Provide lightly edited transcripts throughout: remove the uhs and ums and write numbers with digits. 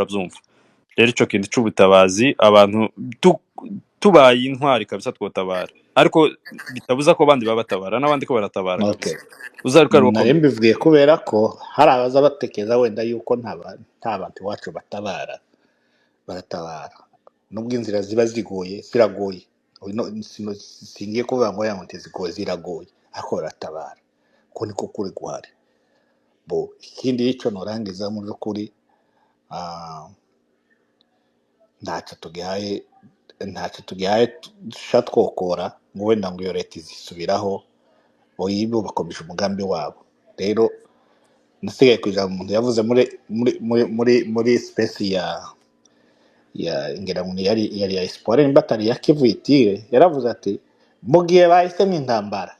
urabyumva. Rero ico kintu c'ubutabazi abantu tubaye intwari kabisa twotabara, ariko bitabuza ko abandi babatabara n'abandi ko baratabara Okay. kabisa. Uzaruka ari Nari mbivuye kubera ko hari abaza batekereza wenda yuko nta bantu iwacu baratabara. Nubwo inzira ziba ziragoye. Singiye kuvuga ngo yango ntizigoye, ziragoye, ariko baratabara. Ko niko kuri guhari. Bo ikindi ico norangiza mu by'ukuri ntacyo tugihaye dusha twokora ngo wenda ngo iyo leta izisubiraho oyibo bakomeje umugambi wabo. Rero nasigaye kuja umuntu yavuze muri space ya ngira ngo yari ya Espoir imbatari ya Kivitire, yaravuze ati mu gihe bahisemo intambara,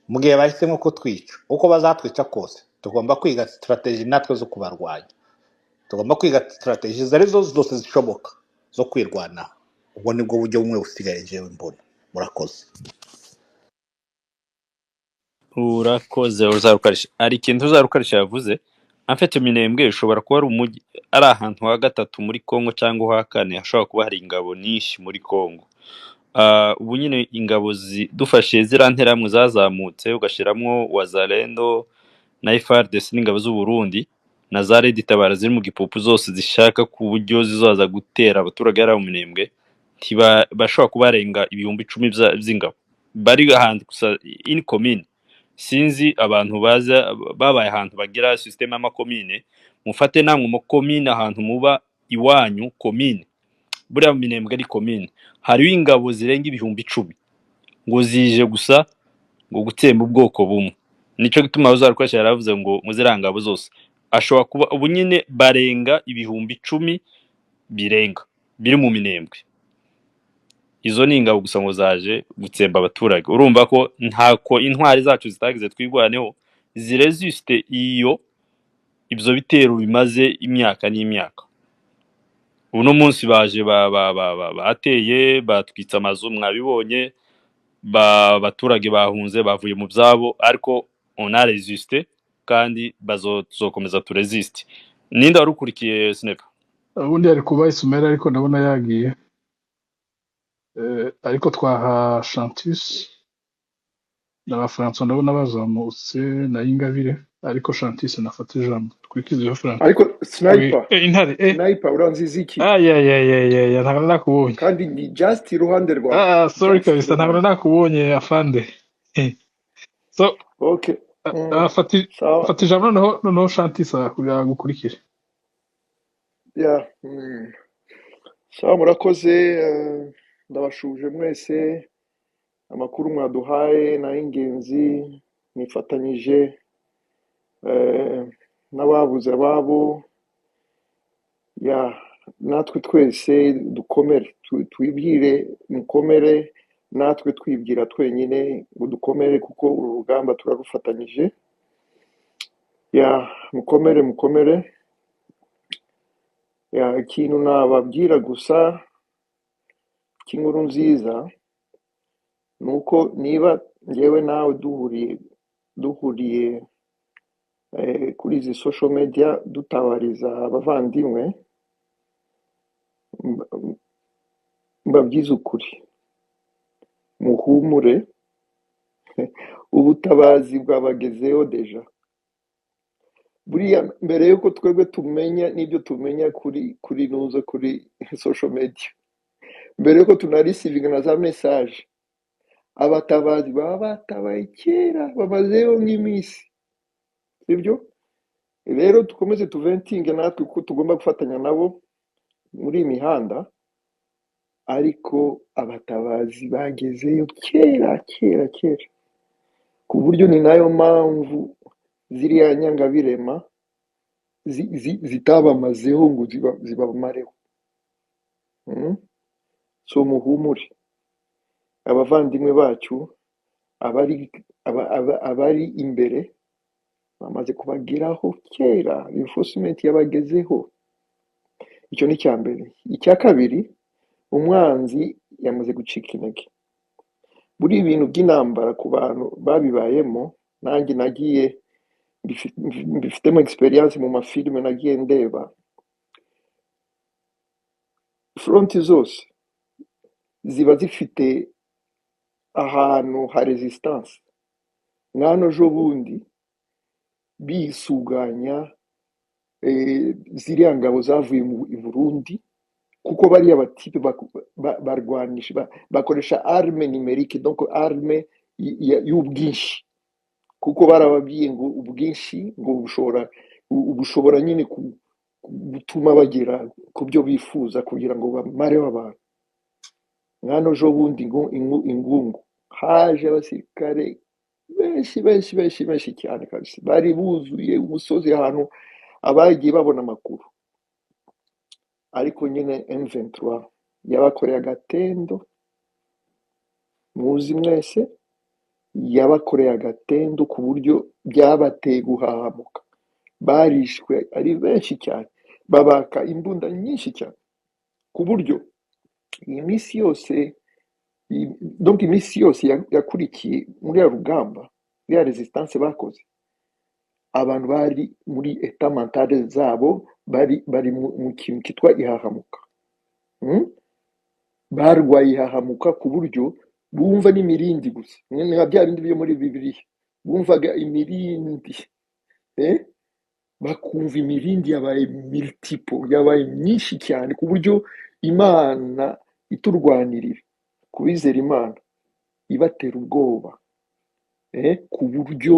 mu gihe bahisemo ko twica uko bazatwica kose, tugomba kwiga strategy natwe zo kubarwanya, tugomba kwiga strategy zarizo zose zishoboka zo kwirwanaho. Ubwo nibwo buryo bumwe busigaye jewe mbona. Murakoze. urakoze. Uzarukarisha ari ikintu uzarukarisha yavuze, afite Minembwe ushobora kuba ari umujyi ari ahantu ha gatatu muri Kongo cyangwa ha kane hashobora kuba hari ingabo nyinshi muri Kongo. Ubu nyine ingabo dufashe ziriya nterahamwe zazamutse ugashyiramo Wazalendo na FARDC n'ingabo z'u Burundi na za Red Tabara ziri mu gipupu zose zishaka ku buryo zizaza gutera abaturage ari mu Minembwe, bashobora kubarenga 10,000 z'ingabo bari ahantu gusa in commune. Sinzi abantu babaye ahantu bagira system y'amakomine, mufate namwe mu commune ahantu muba iwanyu commune, buriya mu Minembwe ari commune hariho ingabo zirenga 10,000 ngo zije gusa ngo gutsemba ubwoko bumwe. Nico gituma uzarukoresha yaravuze ngo muzirangabo zose ashobora kuba ubu nyine barenga 10,000 birenga biri mu Minembwe. Izo ni ingabo gusa ngo zaje gutsemba abaturage. Urumva ko ntako intwari zacu zitagize twigwaneho ziresiste ibyo bitero bimaze imyaka n'imyaka. Uno munsi baje bateye batwitsa amazu mwabibonye, abaturage bahunze bavuye mu byabo, ariko on a resisté kandi bazokomeza turesiste. Ninde warukurikiye Snap? ubundi ari kuba Isumera ariko ndabona yagiye, ariko twaha Chantus n'abafaransa ndabona bazamutse na Ingabire, ariko Chantus nafata ijambo twikirizeho Frank. ariko sniper intare sniper uranziza iki ya ntabwo nakubonye kandi ni just iruhande rwa sorry kabisa ntabwo nakubonye afande. So okay sawa fata ijambo noneho Chantus kugira gukurikire. ya sawa murakoze. Ndabashuje mwese, amakuru mwaduhaye na ingenzi, nifatanyije n'ababuze ababo. Ya natwe twese dukomere, twibwire mukomere, natwe twibwira twenyine ngo dukomere, kuko uru rugamba turarufatanyije. Ya mukomere. Ya ikintu nababwira gusa cy'inkuru nziza nuko niba ngewe nawe duhuriye kuri izi social media dutabariza abavandimwe, mbabwiza ukuri, muhumure, ubutabazi bwabagezeho deja. Buriya mbere yuko twebwe tumenya n'ibyo tumenya kuri social media, mbere yuko tunarisivinga na za message, abatabazi baba batabaye kera, bamazeho nk'iminsi, sibyo? Rero dukomeze tuventinge natwe ko tugomba gufatanya nabo muri imihanda, ariko abatabazi bagezeyo kera, ku buryo ni nayo mpamvu ziriya nyangabirema zitabamazeho ngo zibamareho. So muhumure, abavandimwe bacu abari imbere bamaze kubageraho kera, reinforcement yabagezeho. Icyo ni cya mbere. Icya kabiri, umwanzi yamaze gucika intege. Buri ibintu by'intambara ku bantu babibayemo, nanjye nagiye mbifitemo experience mu mafilime nagiye ndeba. fronti zose ziba zifite ahantu ha resistance. Nk'hano ejo bundi bisuganya ziriya ngabo zavuye i Burundi, kuko bariya batipe barwanisha bakoresha arme numerique, donc arme y'ubwinshi, kuko barababwiye ngo ubwinshi ngo bushobora nyine gutuma bagera ku byo bifuza kugira ngo bamareho abantu. Nk'hano ejo bundi ingungu haje abasirikare benshi cyane kabisa, bari buzuye umusozi ahantu abagiye babona amakuru. Ariko nyine M23 yabakoreye agatendo, muzi mwese, yabakoreye agatendo ku buryo byabateye guhahamuka. Barishwe ari benshi cyane, babaka imbunda nyinshi cyane, ku buryo iminsi yose yakurikiye muri ya rugamba, ya resistance bakoze, abantu bari muri etat mentale zabo bari mu kintu kitwa ihahamuka. Barwaye ihahamuka ku buryo bumva n'imirindi gusa, nka bya bindi byo muri Bibiliya, bumvaga imirindi, bakumva imirindi yabaye multiple, yabaye myinshi cyane, ku buryo Imana iturwanirira, kubizera Imana ibatera ubwoba, ku buryo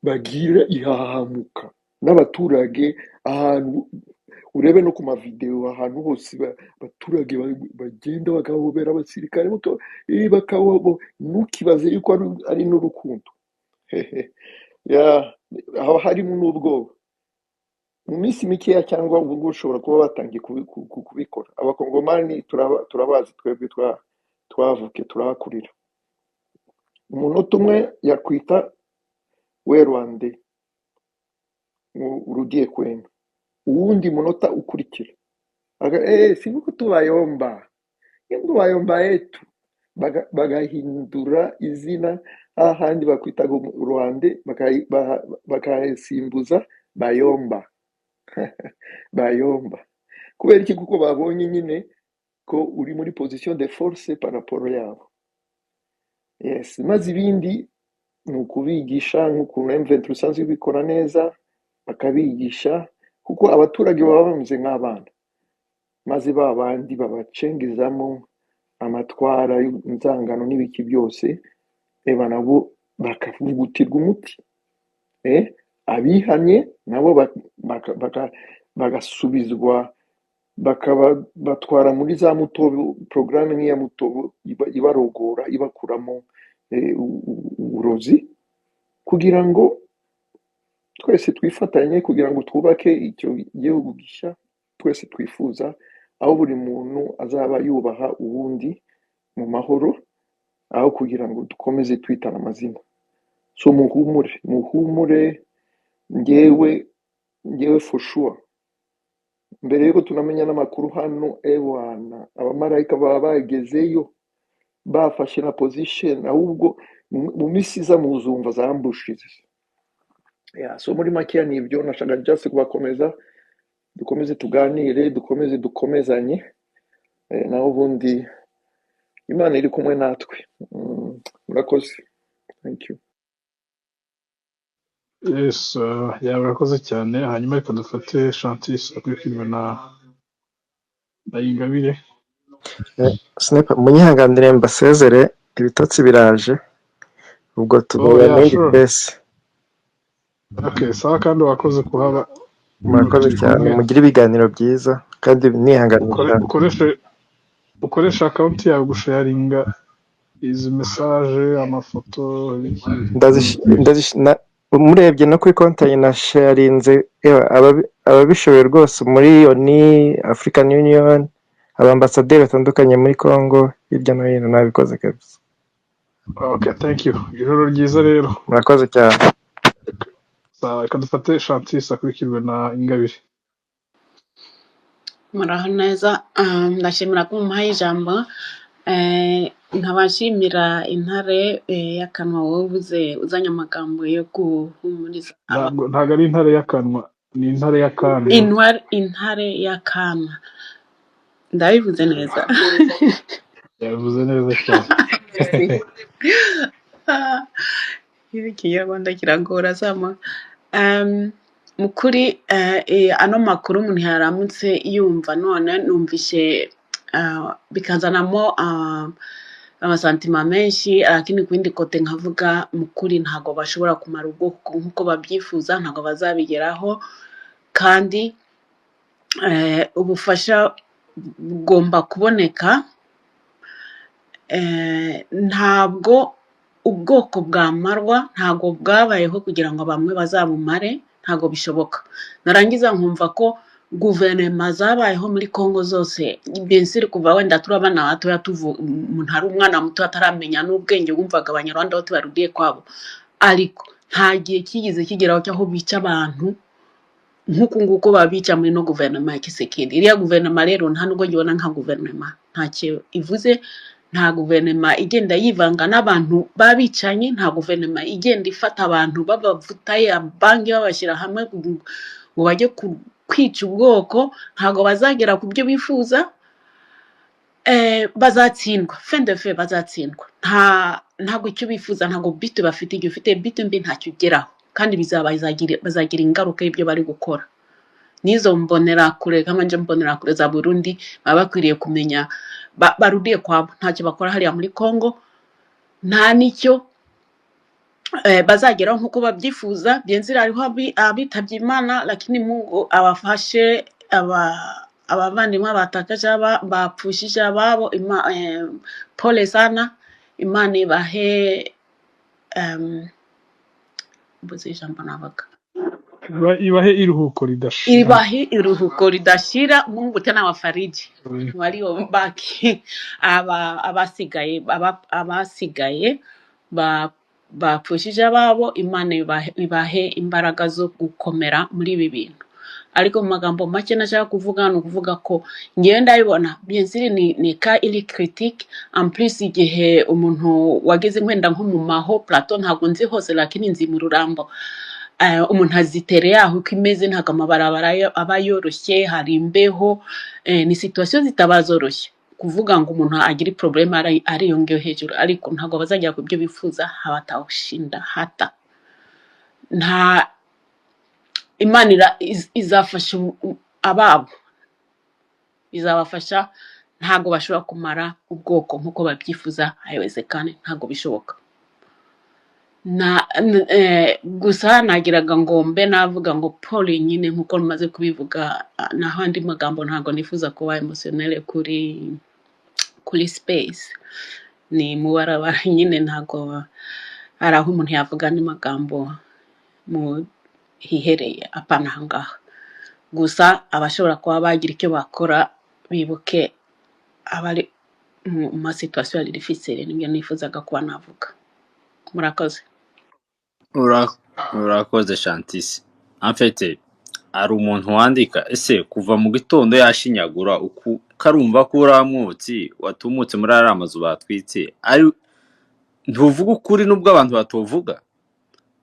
bagira ihahamuka n'abaturage. Ahantu urebe no ku mavideo, ahantu hose abaturage bagenda bagahobera abasirikare ntukibaze yuko ari n'urukundo. Haba harimo n'ubwoba. Mu minsi mikeya cyangwa ubu ngubu ushobora kuba batangiye kubikora. Abakongomani turabazi, twebwe twavuke turahakurira. Umunota umwe yakwita we Rwande urugiye kwenda, uwundi munota ukurikira sinuko tubayomba yetu, bagahindura izina, ahandi bakwita Rwande bakasimbuza Bayomba. Bayomba kubera iki? Kuko babonye nyine ko uri muri position de force par rapport yabo. Yes, maze ibindi ni ukubigisha nk'ukuntu M23 usanzwe bikora neza, bakabigisha, kuko abaturage baba bameze nk'abana, maze babandi babacengezamo amatwara y'inzangano n'ibiki byose, nabo bakavugutirwa umuti. Abihanye nabo bagasubizwa, batwara muri za mutobo, porogaramu nk'iya mutobo ibarogora, ibakuramo uburozi, kugira ngo twese twifatanye, kugira ngo twubake icyo gihugu gishya twese twifuza, aho buri muntu azaba yubaha uwundi mu mahoro, aho kugira ngo dukomeze twitana amazina. So muhumure, ngewe for sure, mbere yuko tunamenya n'amakuru hano, ewana abamarayika baba bagezeyo, bafashe na position, ahubwo mu minsi iza muzumva za ambushes. So muri makeya ni ibyo nashaka just kubakomeza, dukomeze tuganire, dukomeze dukomezanye, naho ubundi Imana iri kumwe natwe. Murakoze. Thank you. Yes, urakoze cyane. Hanyuma reka dufate Chantis akurikirwa na Ingabire. Sniper, munyihanganire mbasezere, ibitotsi biraje, ubwo tugura n'indi pesi. Okay, sawa, kandi wakoze kuhaba. Murakoze cyane, mugire ibiganiro byiza, kandi nihanganira. Ukoresha account yawe gusharinga izi message, amafoto, murebye no kuri konti na sharinze, ababishoboye rwose muri iyo ni African Union, abambasaderi batandukanye muri Congo, hirya no hino, nabikoze kabisa. Okay, thank you. Ijoro ryiza rero. Murakoze cyane. Sawa, reka dufate Chantis akurikirwe na Ingabire. Muraho neza, ndashimira ko muhaye ijambo, nkabashimira Intare y'akanwa wowe uvuze uzanye amagambo yo guhumuriza. Ntabwo ari Intare y'akanwa, ni Intare y'akana. Intare y'akana. ndabivuze neza. yavuze neza cyane. Merci. Ah, Ibi Kinyarwanda kiragora sama. Mu kuri ano makuru umuntu yaramutse yumva none numvishe bikazanamo amasantima menshi, lakini ku yindi kote nkavuga mu kuri ntago bashobora kumara ubwoko nk'uko babyifuza, ntago bazabigeraho, kandi ubufasha bugomba kuboneka. Ntabwo ubwoko bwamarwa, ntabwo bwabayeho kugira ngo bamwe bazabumare, ntabwo bishoboka. Narangiza nkumva ko guverinoma zabayeho muri Kongo zose, bensiri kuva wenda turi abana batoya, umuntu ari umwana muto ataramenya n'ubwenge, wumvaga abanyarwanda bose barudiye kwabo, ariko nta gihe kigeze kigeraho cyaho bica abantu nk'uku nguko babica muri no guverinoma ya Kisekedi. Iriya guverinoma rero nta nubwo ngibona nka guverinoma, ntacyo ivuze. Nta guverinoma igenda yivanga n'abantu babicanye, nta guverinoma igenda ifata abantu babavuta ya banki babashyira hamwe ngo bajye kwica ubwoko. Ntago bazagera ku byo bifuza. Bazatsindwa, fin de fait bazatsindwa. Ntago icyo bifuza, ntago bite bafite. Igihe ufite bite mbi ntacyo ugeraho, kandi bazagira ingaruka y'ibyo bari gukora. Nizo mbonerakure, kama nje mbonerakure za Burundi baba bakwiriye kumenya barudiye kwabo, ntacyo bakora hariya muri Kongo, nta nicyo bazageraho nk'uko babyifuza. Byenzira hariho abitabye Imana, lakini Mungu abafashe abavandimwe batakaje bapfushije ababo. Pole sana, Imana ibahe mbuze ijambo nabaga, Ibahe iruhuko ridashira. iruhuko ridashira. Mungu tena wafariji waliobaki, abasigaye bapfushije ababo. Imana ibahe imbaraga zo gukomera muri ibi bintu. Ariko mu magambo make nashaka kuvuga ni ukuvuga ko ngewe ndabibona byensiri ni ka iri critique en plus. Igihe umuntu wageze nkwenda nko mu maho plateau, ntabwo nzi hose, lakini nzi mu Rurambo. Umuntu azitere yaho uko imeze, ntabwo amabarabara aba yoroshye, hari imbeho, ni situation zitabazoroshye. Kuvuga ngo umuntu agira problem ariyongewe hejuru, ariko ntabwo bazajya ku byo bifuza, hawatawushinda hata. Nta Imana izafasha ababo, izabafasha. Ntabwo bashobora kumara ubwoko nk'uko babyifuza, haiwezekani, ntabwo bishoboka. Gusa nagiraga ngo mbe navuga ngo Paul nyine nk'uko maze kubivuga, naho andi magambo ntabwo nifuza kuba emotionelle kuri space. Ni mubarabara nyine, ntabwo ari aho umuntu yavuga andi magambo mu hihereye, apana ahangaha. Gusa abashobora kuba bagira icyo bakora, bibuke abari mu masituasiyo ya difficile. Nibyo nifuzaga kuba navuga. Murakoze. Urakoze Chantisi. En fait, ari umuntu wandika ese kuva mu gitondo yashinyagura karumva ko uramwotsi watumutse muri ari amazu batwitse, ari ntuvuga ukuri nubwo abantu batovuga.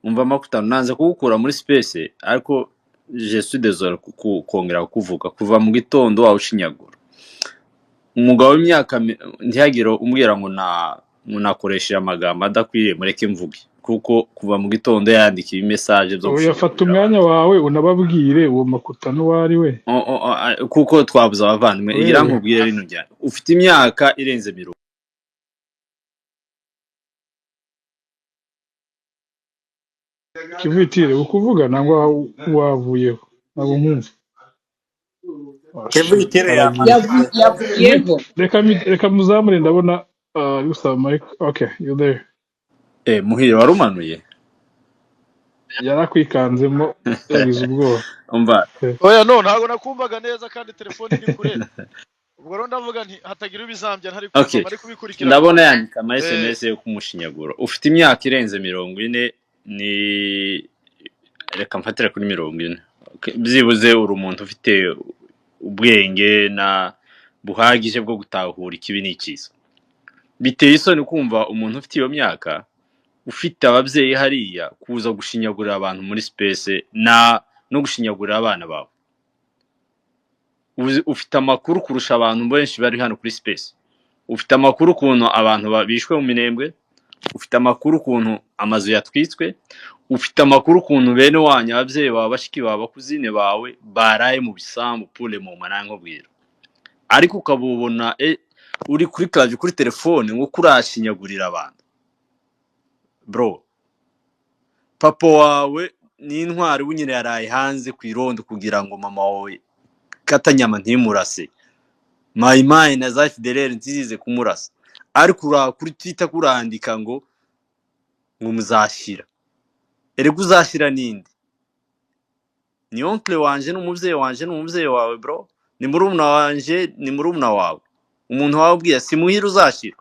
Umva makutano nanze kugukura muri space, ariko je suis désolé kongera kuvuga kuva mu gitondo wawushinyagura. Umugabo w'imyaka ntihagire umbwira ngo nakoresheje amagambo adakwiriye, mureke mvuge, kuko kuva mu gitondo yandika message zo gushaka. Yafata umwanya wawe unababwire uwo makutano wari we, kuko twabuza abavandimwe. Igira nkubwire rino njyana, ufite imyaka irenze 20. Kivitire ukuvuga nangwa wavuyeho nabo nkumva. Kivitire yavuyeho. Reka muzamure, ndabona Gustavo Mike. Okay, you there. Muhire warumanuye yarakwikanzemo yagize ubwoba. Umva oya no ntago nakumvaga neza, kandi telefone iri kure. Ubwo rero ndavuga nti hatagira ubizambya ntari kumva, bari kubikurikira. Ndabona yandika ama SMS yo kumushinyagura. Ufite imyaka irenze 40, ni reka mfatira kuri 40. Byibuze uri umuntu ufite ubwenge na buhagije bwo gutahura ikibi n'ikiza. Biteye isoni kumva umuntu ufite iyo myaka, ufite ababyeyi hariya, kuza gushinyagurira abantu muri space no gushinyagurira abana bawe. ufite amakuru kurusha abantu benshi bari hano kuri space. Ufite amakuru ukuntu abantu bishwe mu Minembwe, ufite amakuru ukuntu amazu yatwitswe, ufite amakuru ukuntu bene wanyu ababyeyi bawe bashiki bawe bakuzine bawe baraye mu bisambu pule mu manango bwira. Ariko ukabubona uri kuri clavier kuri telefone ngo kurashinyagurira abantu. Bro, papa wawe ni intwari bunyine yaraye hanze ku irondo kugira ngo mama wawe katanyama ntimurase. Mayimayi na za FDLR nzize kumurasa. Ariko kuri Twitter kurandika ngo muzashira. Erega uzashira ninde? Ni oncle wanje n'umuvyeyi wanje n'umuvyeyi wawe bro. Ni murumuna wanje ni murumuna wawe. Umuntu wawe ubwiye si muhira uzashira.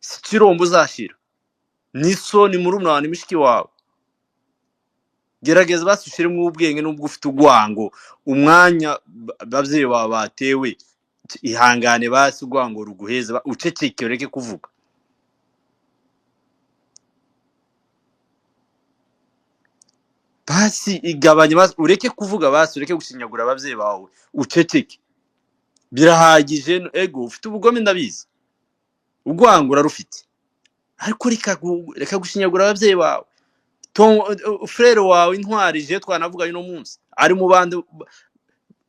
Si kirombo uzashira. Niso ni murumuna wawe ni mishiki wawe. Gerageza basushiremo ubwenge n'ubwo ufite ugwango umwanya bavyeyi bawe batewe ihangane basi ugwango ruguheze uceceke ureke kuvuga. Basi igabanye basi ureke kuvuga basi ureke gushinyagura abavyeyi bawe uceceke. Birahagije ego ufite ubugome ndabizi. Ugwango urarufite. Ariko reka gushinyagura abavyeyi bawe. Frere wawe intwari je twanavuga no munsi ari mu bandi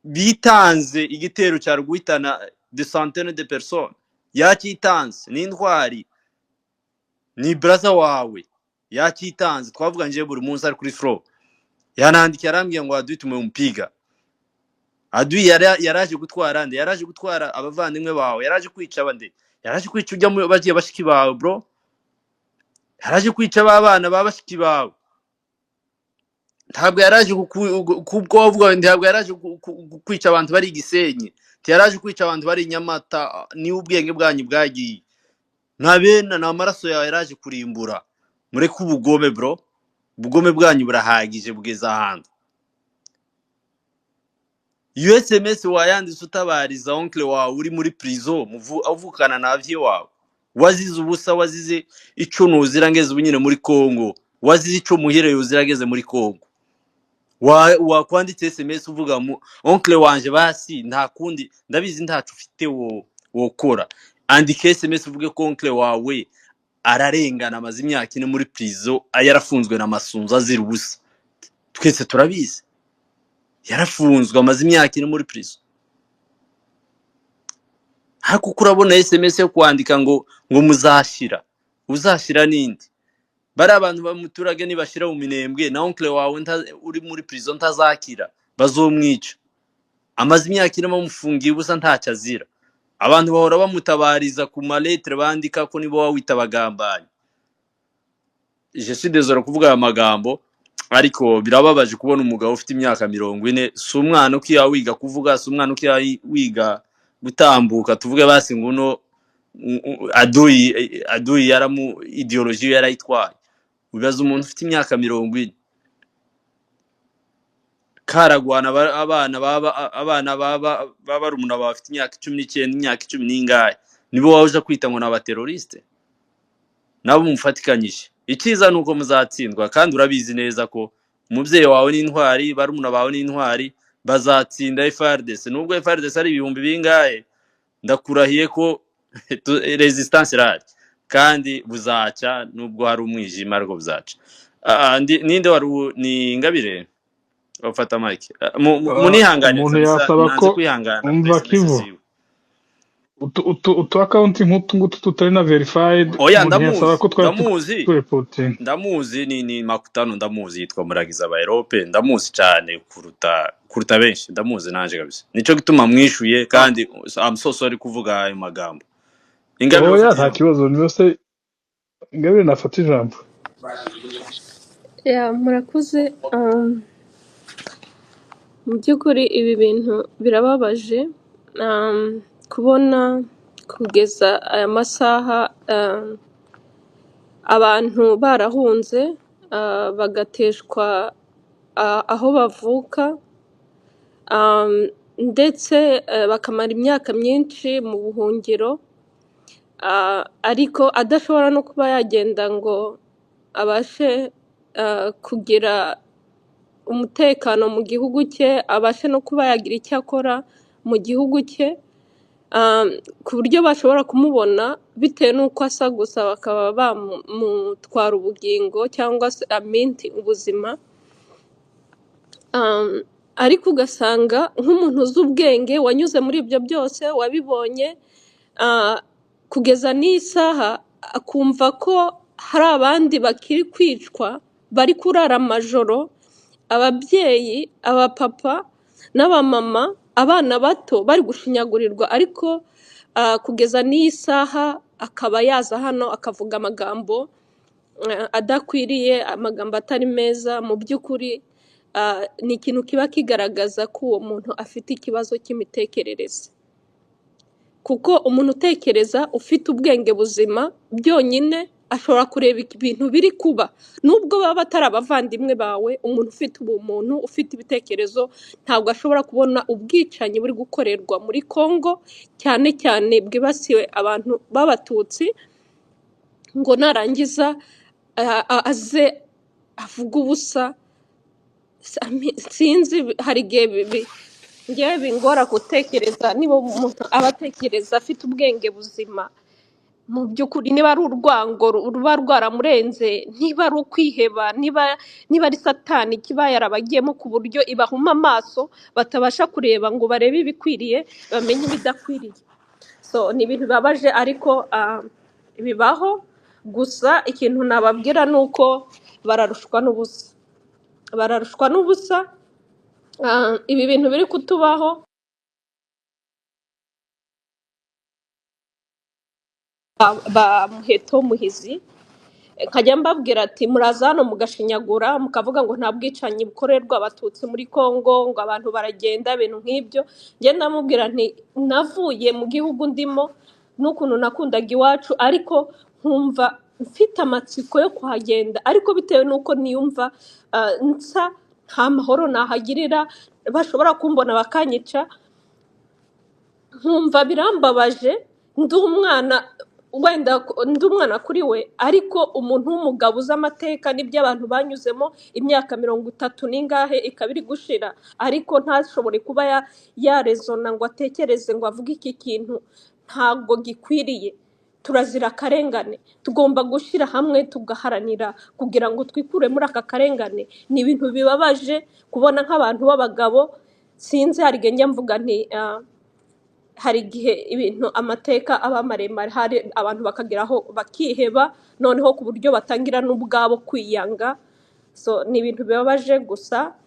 bitanze igitero cya rugwitana de centaines de personnes yakitanze ni intwari ni brother wawe yakitanze twavuga nje buri munsi ari kuri floor yanandika yarambye ngo adui tumumpiga adui yaraje gutwara nde yaraje gutwara abavandimwe bawe yaraje kwica abande yaraje kwica ujya mu bagiye bashiki bawe bro yaraje kwica abana babashiki bawe ntabwo yaraje kubwovuga ntabwo yaraje kwica abantu bari Gisenyi yaraje kwica abantu bari Nyamata ni ubwenge bwanyu bwagiye ntabena na amaraso yawe yaraje kurimbura mureke ubugome bro ubugome bwanyu burahagije bugeza ahandi USMS wayanditse utabariza oncle wawe uri muri prison avukana na avye wawe wazize ubusa wazize ico nuzirangeze ubunyine muri Kongo wazize ico muhire yuzirageze muri Kongo kwanditse SMS uvuga mu oncle wanje basi nta kundi ndabizi ntacu ufite wokora andike SMS uvuge ko oncle wawe ararengana amazi imyaka ine muri prison ayarafunzwe na masunza azira ubusa twese turabizi yarafunzwe amazi imyaka ine muri prison hako kurabona SMS yo kwandika ngo muzashira uzashira ninde bari abantu bamuturage nibashira mu Minembwe na oncle wawe uri muri prison ntazakira bazomwica amazi imyaka ine bamufungiye ubusa ntacyo azira abantu bahora bamutabariza ku maletre bandika ko nibo wawita bagambanye je suis désolé kuvuga aya magambo ariko birababaje kubona umugabo ufite imyaka 40 si umwana ukiya wiga kuvuga si umwana ukiya wiga gutambuka tuvuge basi nguno adui yaramu ideology yarayitwaye ubibaza umuntu ufite imyaka 40 karagwana abana baba rumuna bafite imyaka 19 imyaka 10 n'ingahe nibo waje kwita ngo n'abateroriste nabo mufatikanyije ikiza nuko muzatsindwa kandi urabizi neza ko umuvyeyi wawe n'intwari barumuna bawe n'intwari bazatsinda FARDC nubwo FARDC ari ibihumbi bingahe ndakurahiye ko resistance irari kandi buzaca nubwo hari umwijima ariko buzaca ninde wari ni Ingabire bafata mike munihangane umuntu yasaba ko umva kivu utu account nk'utu tutari na verified oya ndamuzi ni Makutano ndamuzi yitwa Muragiza ba Europe ndamuzi cyane kuruta benshi ndamuzi nanje kabisa nico gituma mwishuye kandi I'm so sorry kuvuga ayo magambo Ingabire oya nta kibazo nose Ingabire nafata ijambo ya murakuze mu by'ukuri ibi bintu birababaje kubona kugeza aya masaha abantu barahunze bagateshwa aho bavuka ndetse bakamara imyaka myinshi mu buhungiro ariko adashobora no kuba yagenda ngo abashe kugira umutekano mu gihugu cye, abashe no kuba yagira icyo akora mu gihugu cye, ku buryo bashobora kumubona bitewe n'uko asa gusa bakaba bamutwara ubugingo cyangwa se aminti ubuzima. Ariko ugasanga nk'umuntu uzi ubwenge wanyuze muri ibyo byose wabibonye, kugeza n'isaha akumva ko hari abandi bakiri kwicwa, bari kurara amajoro, ababyeyi, abapapa n'abamama, abana bato bari gushinyagurirwa, ariko kugeza n'iyi saha akaba yaza hano akavuga amagambo adakwiriye, amagambo atari meza. Mu by'ukuri ni ikintu kiba kigaragaza ko uwo muntu afite ikibazo cy'imitekerereze, kuko umuntu utekereza ufite ubwenge buzima byonyine ashobora kureba ibintu biri kuba, nubwo baba batari abavandimwe bawe. Umuntu ufite ubumuntu, ufite ibitekerezo, ntabwo ashobora kubona ubwicanyi buri gukorerwa muri Congo, cyane cyane bwibasiwe abantu b'abatutsi, ngo narangiza aze avuga ubusa. Sinzi, hari igihe ngewe bingora gutekereza niba umuntu aba atekereza afite ubwenge buzima, mu by'ukuri niba ari urwango ruba rwaramurenze, niba ari ukwiheba, niba ari satani kiba yarabagiyemo ku buryo ibahuma amaso batabasha kureba ngo barebe ibikwiriye bamenye ibidakwiriye. So ni ibintu bibabaje, ariko bibaho. Gusa ikintu nababwira ni uko bararushwa n'ubusa, bararushwa n'ubusa. Ibi bintu biri kutubaho ba Muheto Muhizi, nkajya mbabwira ati muraza hano mugashinyagura mukavuga ngo nta bwicanyi bukorerwa abatutsi muri Congo, ngo abantu baragenda, ibintu nk'ibyo. Njye ndamubwira nti navuye mu gihugu ndimo n'ukuntu nakundaga iwacu, ariko nkumva mfite amatsiko yo kuhagenda, ariko bitewe n'uko niyumva nsa nta mahoro nahagirira, bashobora kumbona bakanyica, nkumva birambabaje. Ndi umwana, wenda ndi umwana kuri we, ariko umuntu w'umugabo uzi amateka n'ibyo abantu banyuzemo imyaka 30 n'ingahe ikaba iri gushira, ariko ntashobore kuba yarezona ngo atekereze ngo avuge iki kintu ntabwo gikwiriye. Turazira akarengane, tugomba gushyira hamwe tugaharanira kugira ngo twikure muri aka karengane. Ni ibintu bibabaje kubona nk'abantu b'abagabo. Sinzi, hari igihe njya mvuga nti hari igihe ibintu amateka aba maremare, hari abantu bakageraho bakiheba, noneho ku buryo batangira n'ubwabo kwiyanga. So ni ibintu bibabaje, gusa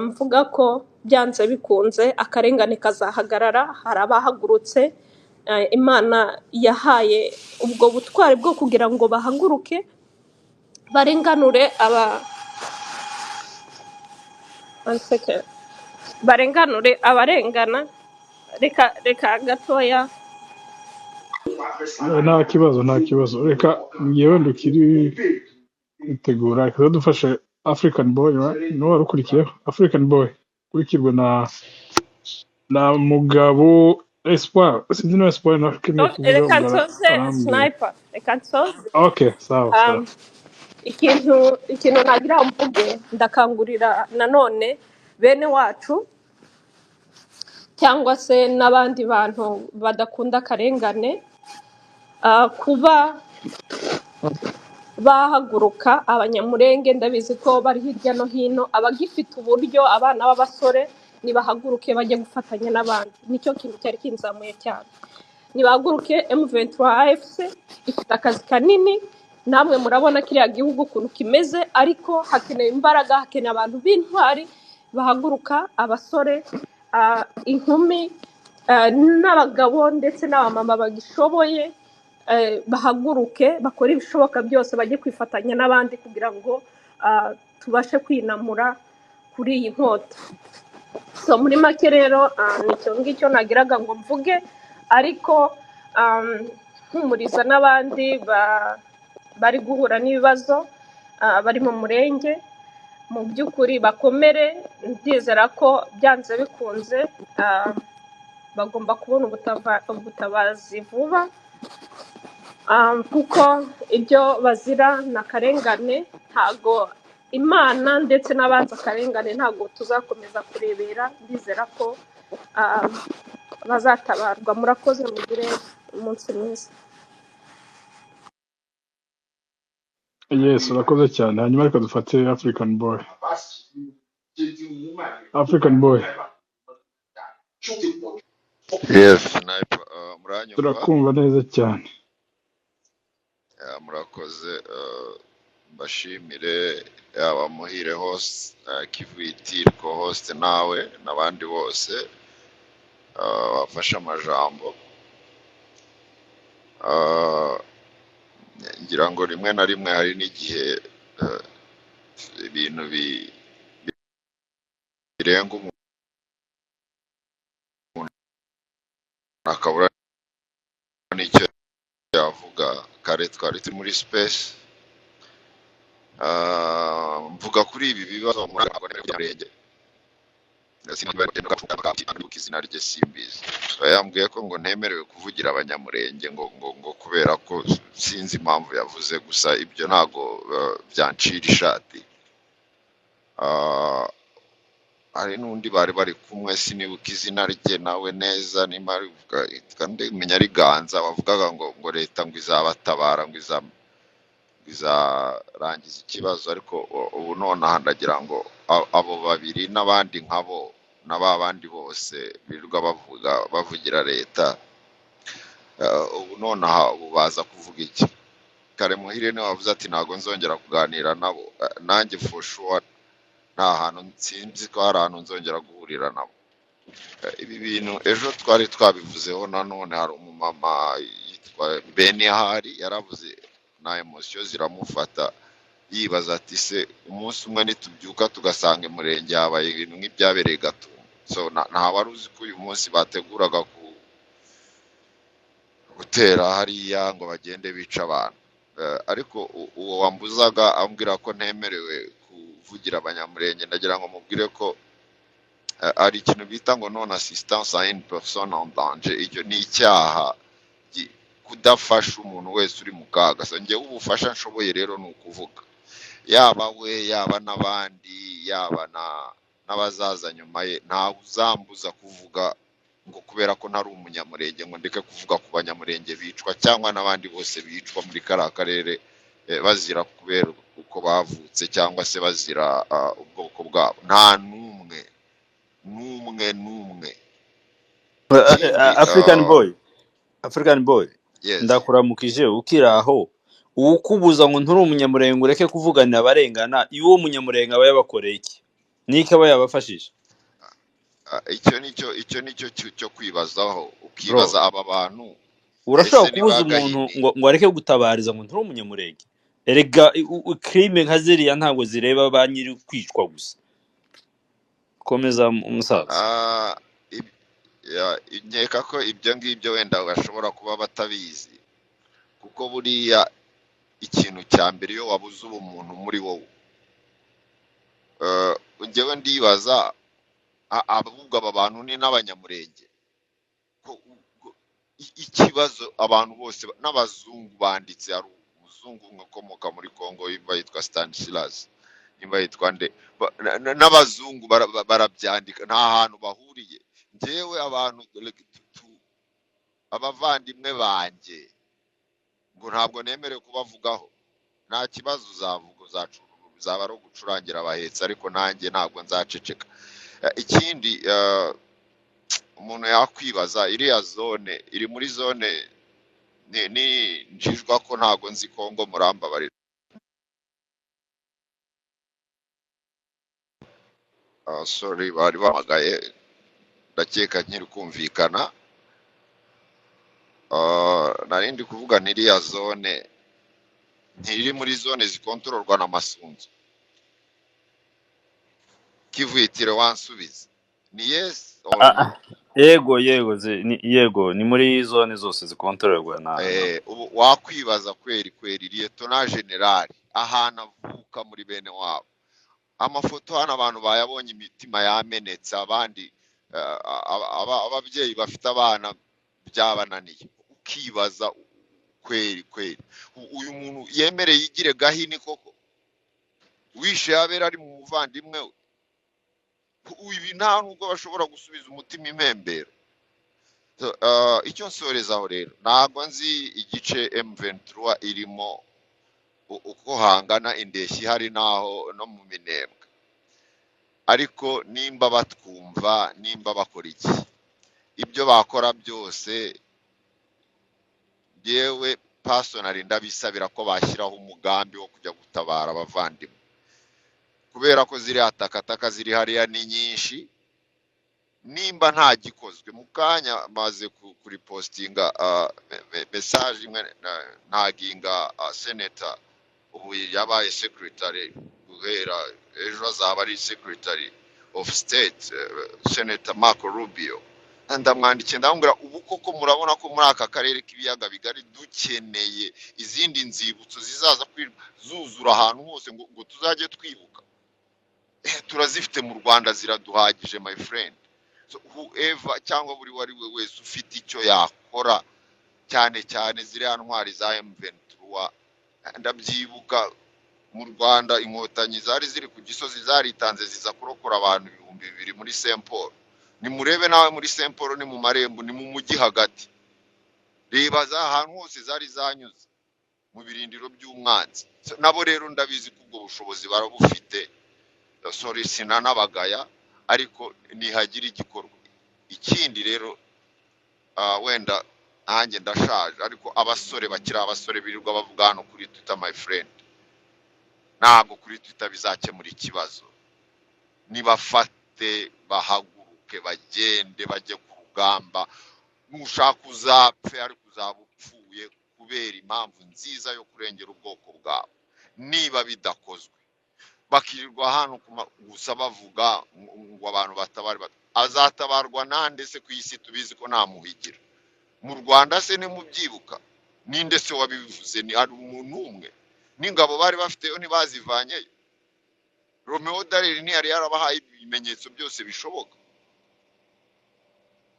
mvuga ko byanze bikunze akarengane kazahagarara. Hari abahagurutse, Imana yahaye ubwo butwari bwo kugira ngo bahaguruke barenganure barenganure abarengana. Reka gatoya. nta kibazo, reka ngewe ndukiri kwitegura, reka dufashe African Boy, niwe wari ukurikiyeho. African Boy ukurikirwa na Mugabo Espoir, sinzi niba Espoir na kimwe kuvuga Reka ngo nsoze arambwira. Sniper, reka nsoze. Okay, sawa. Ikintu nagira mvuge, ndakangurira nanone bene wacu cyangwa se n'abandi bantu badakunda akarengane, kuba bahaguruka. Abanyamurenge ndabizi ko bari hirya no hino, abagifite uburyo, abana b'abasore nibahaguruke bajye gufatanya n'abandi. Nicyo kintu cyari kinzamuye cyane. Nibahaguruke. M23 AFC ifite akazi kanini, namwe murabona kiriya gihugu ukuntu kimeze, ariko hakenewe imbaraga, hakenewe abantu b'intwari bahaguruka, abasore, inkumi, n'abagabo ndetse n'abamama bagishoboye, bahaguruke bakora ibishoboka byose bajye kwifatanya n'abandi kugira ngo tubashe kwinamura kuri iyi nkota. So muri make rero nicyo ngicyo nagiraga ngo mvuge, ariko mpumuriza n'abandi bari guhura n'ibibazo, bari mu murenge. Mu by'ukuri bakomere, ndizera ko byanze bikunze bagomba kubona ubutabazi vuba, kuko ibyo bazira na karengane ntago imana ndetse n'abanza akarengane ntabwo tuzakomeza kurebera. Ndizera ko ah, bazatabarwa. Murakoze, mugire umunsi mwiza. Yes, urakoze cyane. Hanyuma reka dufate African Boy. African Boy, Yes, sniper. Muranyumva? turakumva neza cyane. Murakoze. Mbashimire yaba Muhire host, Kivitiri co-host nawe n'abandi bose bafashe amajambo. Ah, ngira ngo rimwe na rimwe hari n'igihe ibintu birenga umuntu akabura n'icyo yavuga. Kare twari turi muri space, mvuga kuri ibi bibazo muri abanyamurenge, sinabwo izina rye simbizi. Yambwiye ko ngo ntemerewe kuvugira abanyamurenge ngo kubera ko sinzi impamvu yavuze, gusa ibyo ntago byancira ishati. Ah, hari n'undi bari kumwe sinibuka izina rye nawe neza, nimba menya ari Ganza, wavugaga ngo leta ngo izabatabara ngo izarangiza ikibazo, ariko ubu nonaha ndagira ngo abo babiri n'abandi nkabo n'aba bandi bose birirwa bavugira leta, ubu nonaha ubu baza kuvuga iki? Kare Muhire niwe wavuze ati ntago nzongera kuganira nabo. Nanjye for sure nta hantu nsinzi ko hari ahantu nzongera guhurira nabo. Ibi bintu ejo twari twabivuzeho, nanone hari umumama yitwa Benihari yaravuze na emosiyo ziramufata, yibaza ati se umunsi umwe nitubyuka tugasanga Murenge habaye ibintu nk'ibyabereye Gatumba. So nta wari uzi ko uyu munsi bateguraga gutera hariya ngo bagende bica abantu. Ariko uwo wambuzaga ambwira ko ntemerewe kuvugira abanyamurenge, ndagira ngo mubwire ko hari ikintu bita ngo non assistance à une personne en danger. Icyo ni icyaha kudafasha umuntu wese uri mu kaga. So njyewe ubufasha nshoboye rero ni ukuvuga, yaba we yaba n'abandi yaba n'abazaza nyuma ye, ntawe uzambuza kuvuga ngo kubera ko ntari umunyamurenge ngo ndeke kuvuga ku banyamurenge bicwa cyangwa n'abandi bose bicwa muri kariya karere bazira kubera uko bavutse cyangwa se bazira ubwoko bwabo. Nta n'umwe. African Boy, Yes. ndakuramukije ukiri aho. Uwukubuza ngo nturi umunyamurenge ureke kuvuganira abarengana, iwo munyamurenge aba yabakoreye iki? Niki aba yabafashije? Icyo nicyo cyo kwibazaho, ukibaza aba bantu Urashobora ese kubuza umuntu ngo areke gutabariza ngo nturi umunyamurenge. Erega crime nka ziriya ntabwo zireba ba nyiri kwicwa gusa. Komeza umusaza. nkeka ko ibyo ngibyo wenda bashobora kuba batabizi, kuko buriya ikintu cya mbere iyo wabuze ubumuntu muri wowe, njyewe ndibaza ahubwo aba bantu ni n'abanyamurenge. Ikibazo abantu bose n'abazungu banditse, hari umuzungu umwe ukomoka muri Congo yitwa Stanislas, nimba yitwa nde, n'abazungu barabyandika, nta hantu bahuriye. Njyewe abantu abavandimwe banjye ngo ntabwo nemerewe kubavugaho. Nta kibazo uzavuga, uzaba ari ugucurangira abahetsi, ariko nanjye ntabwo nzaceceka. Ikindi umuntu yakwibaza, iriya zone iri muri zone ni njijwa ko ntabwo nzi Kongo, murambabarira. Sorry, bari bamagaye ndakeka nkiri kumvikana. Narindi kuvuga n'iriya zone ntiri muri zone zikontororwa n'amasunzu. Kivitire wansubiza ni yes or no? Yego ni muri zone zose zikontororwa na Ubu wakwibaza kweri Lieutenant General ahantu avuka muri bene wabo, amafoto hano abantu bayabonye imitima yamenetse, abandi ababyeyi bafite abana byabananiye. Ukibaza kweri uyu muntu yemereye igire gahini koko? wishe yabera ari mu muvandimwe we, ibi nta nubwo bashobora gusubiza umutima impembero. Icyo nsorezaho rero, ntabwo nzi igice M23 irimo uko hangana indeshyi hari naho no mu Minembwe, ariko nimba batwumva, nimba bakora iki, ibyo bakora byose yewe personally ndabisabira ko bashyiraho umugambi wo kujya gutabara abavandimwe, kubera ko ziriya takataka ziri hariya ni nyinshi. Nimba nta gikozwe, mu kanya maze kuri postinga message imwe ntaginga senator ubu yabaye secretary, guhera ejo azaba ari secretary of state, Senator Marco Rubio. Ndamwandikiye ndamubwira, ubu koko murabona ko muri aka karere k'ibiyaga bigari dukeneye izindi nzibutso zizaza zuzura ahantu hose ngo tuzajye twibuka? Turazifite mu Rwanda, ziraduhagije my friend. So whoever cyangwa buri wari we wese ufite icyo yakora, cyane cyane ziriya ntwari za M23. Ndabyibuka mu Rwanda inkotanyi zari ziri ku Gisozi zaritanze ziza kurokora abantu 2,000 muri Saint Paul. Nimurebe nawe muri Saint Paul, ni mu marembo, ni mu mujyi hagati, reba za ahantu hose zari zanyuze mu birindiro by'umwanzi. Nabo rero ndabizi ko ubwo bushobozi barabufite, sorry sinanabagaya, ariko nihagira igikorwa. Ikindi rero wenda nanjye ndashaje, ariko abasore bakira abasore birirwa bavuga hano kuri Twitter my friend, ntabwo kuri Twitter bizakemura ikibazo. Nibafate bahaguruke bagende bajye ku rugamba, nushaka uzapfe ariko uzaba upfuye kubera impamvu nziza yo kurengera ubwoko bwawe. Niba bidakozwe bakirirwa hano gusa bavuga ngo abantu batabari, azatabarwa nande se ku isi? Tubizi ko nta muhigira. Mu Rwanda se ni mubyibuka, ninde se wabivuze? Ni ari umuntu umwe, n'ingabo bari bafiteyo ntibazivanyeyo. Romeo Dallaire ni yari yarabahaye ibimenyetso byose bishoboka.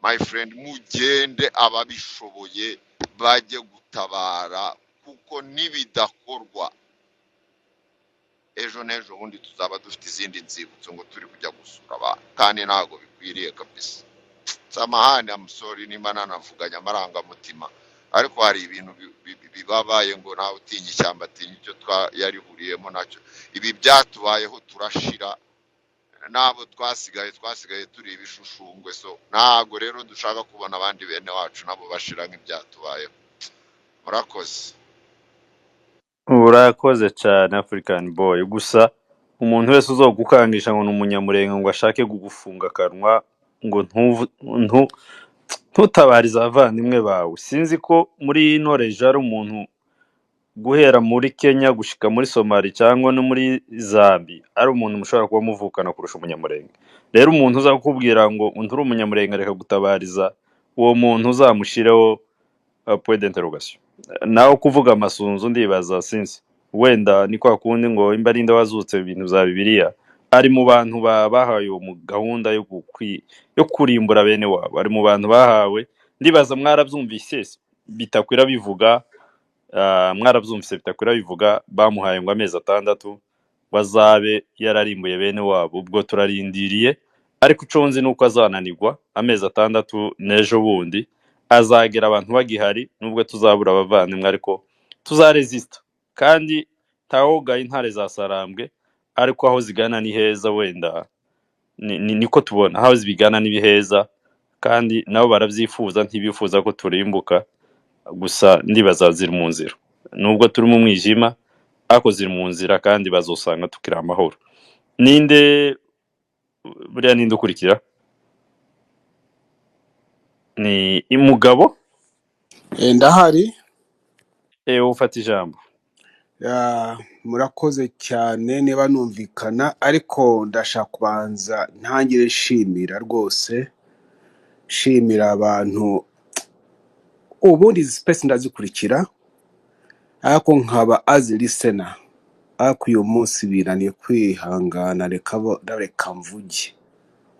My friend, mugende ababishoboye bajye gutabara, kuko nibidakorwa ejo n'ejo bundi tuzaba dufite izindi nzibutso ngo turi kujya gusura abantu, kandi ntago bikwiriye kabisa. Samahani, I'm sorry nimba nanavuganya amarangamutima, ariko hari ibintu bibabaye ngo nawe utinya ishyamba atinya icyo yarihuriyemo nacyo. Ibi byatubayeho turashira, nabo twasigaye turi ibishushungwe. So ntago rero dushaka kubona abandi bene wacu nabo bashira nk'ibyatubayeho. Murakoze. urakoze cyane African boy. Gusa umuntu wese uzogukangisha ngo n'umunyamurenga ngo ashake kugufunga kanwa ngo ntutabariza abavandimwe bawe, sinzi ko muri Norvege ari umuntu guhera muri Kenya gushika muri Somali cyangwa no muri Zambia ari umuntu mushobora kuba muvukana kurusha umunyamurenge. Rero umuntu uza kukubwira ngo nturi umunyamurenge reka gutabariza, uwo muntu uzamushireho point d'interrogation. Naho kuvuga amasunzu ndibaza sinzi, wenda ni kwa kundi ngo imbarinde wazutse ibintu za Bibiliya, ari mu bantu bahawe mu gahunda yo kurimbura bene wabo, ari mu bantu bahawe. Ndibaza mwarabyumvise bitakwira bivuga, mwarabyumvise bitakwira bivuga bamuhaye ngo amezi 6 bazabe yararimbuye bene wabo. Ubwo turarindiriye, ariko uconze nuko azananirwa amezi 6 n'ejo bundi azagera abantu bagihari, nubwo tuzabura abavandimwe ariko tuzaresista. Kandi tawoga intare za Sarambwe, ariko aho zigana ni heza. Wenda niko tubona aho zibigana ni biheza, kandi nabo baravyifuza, ntibifuza ko turimbuka. Gusa ndibaza ziri mu nzira, nubwo turi mu mwijima ariko ziri mu nzira, kandi bazosanga tukira amahoro. Ninde buriya ninde ukurikira? Ni Imugabo ndahari. ufata ijambo. Murakoze cyane niba numvikana, ariko ndashaka kubanza ntangire shimira rwose, shimira abantu. Ubundi izi space ndazikurikira, ariko nkaba as listener, ariko uyu munsi biraniye kwihangana, reka mvuge.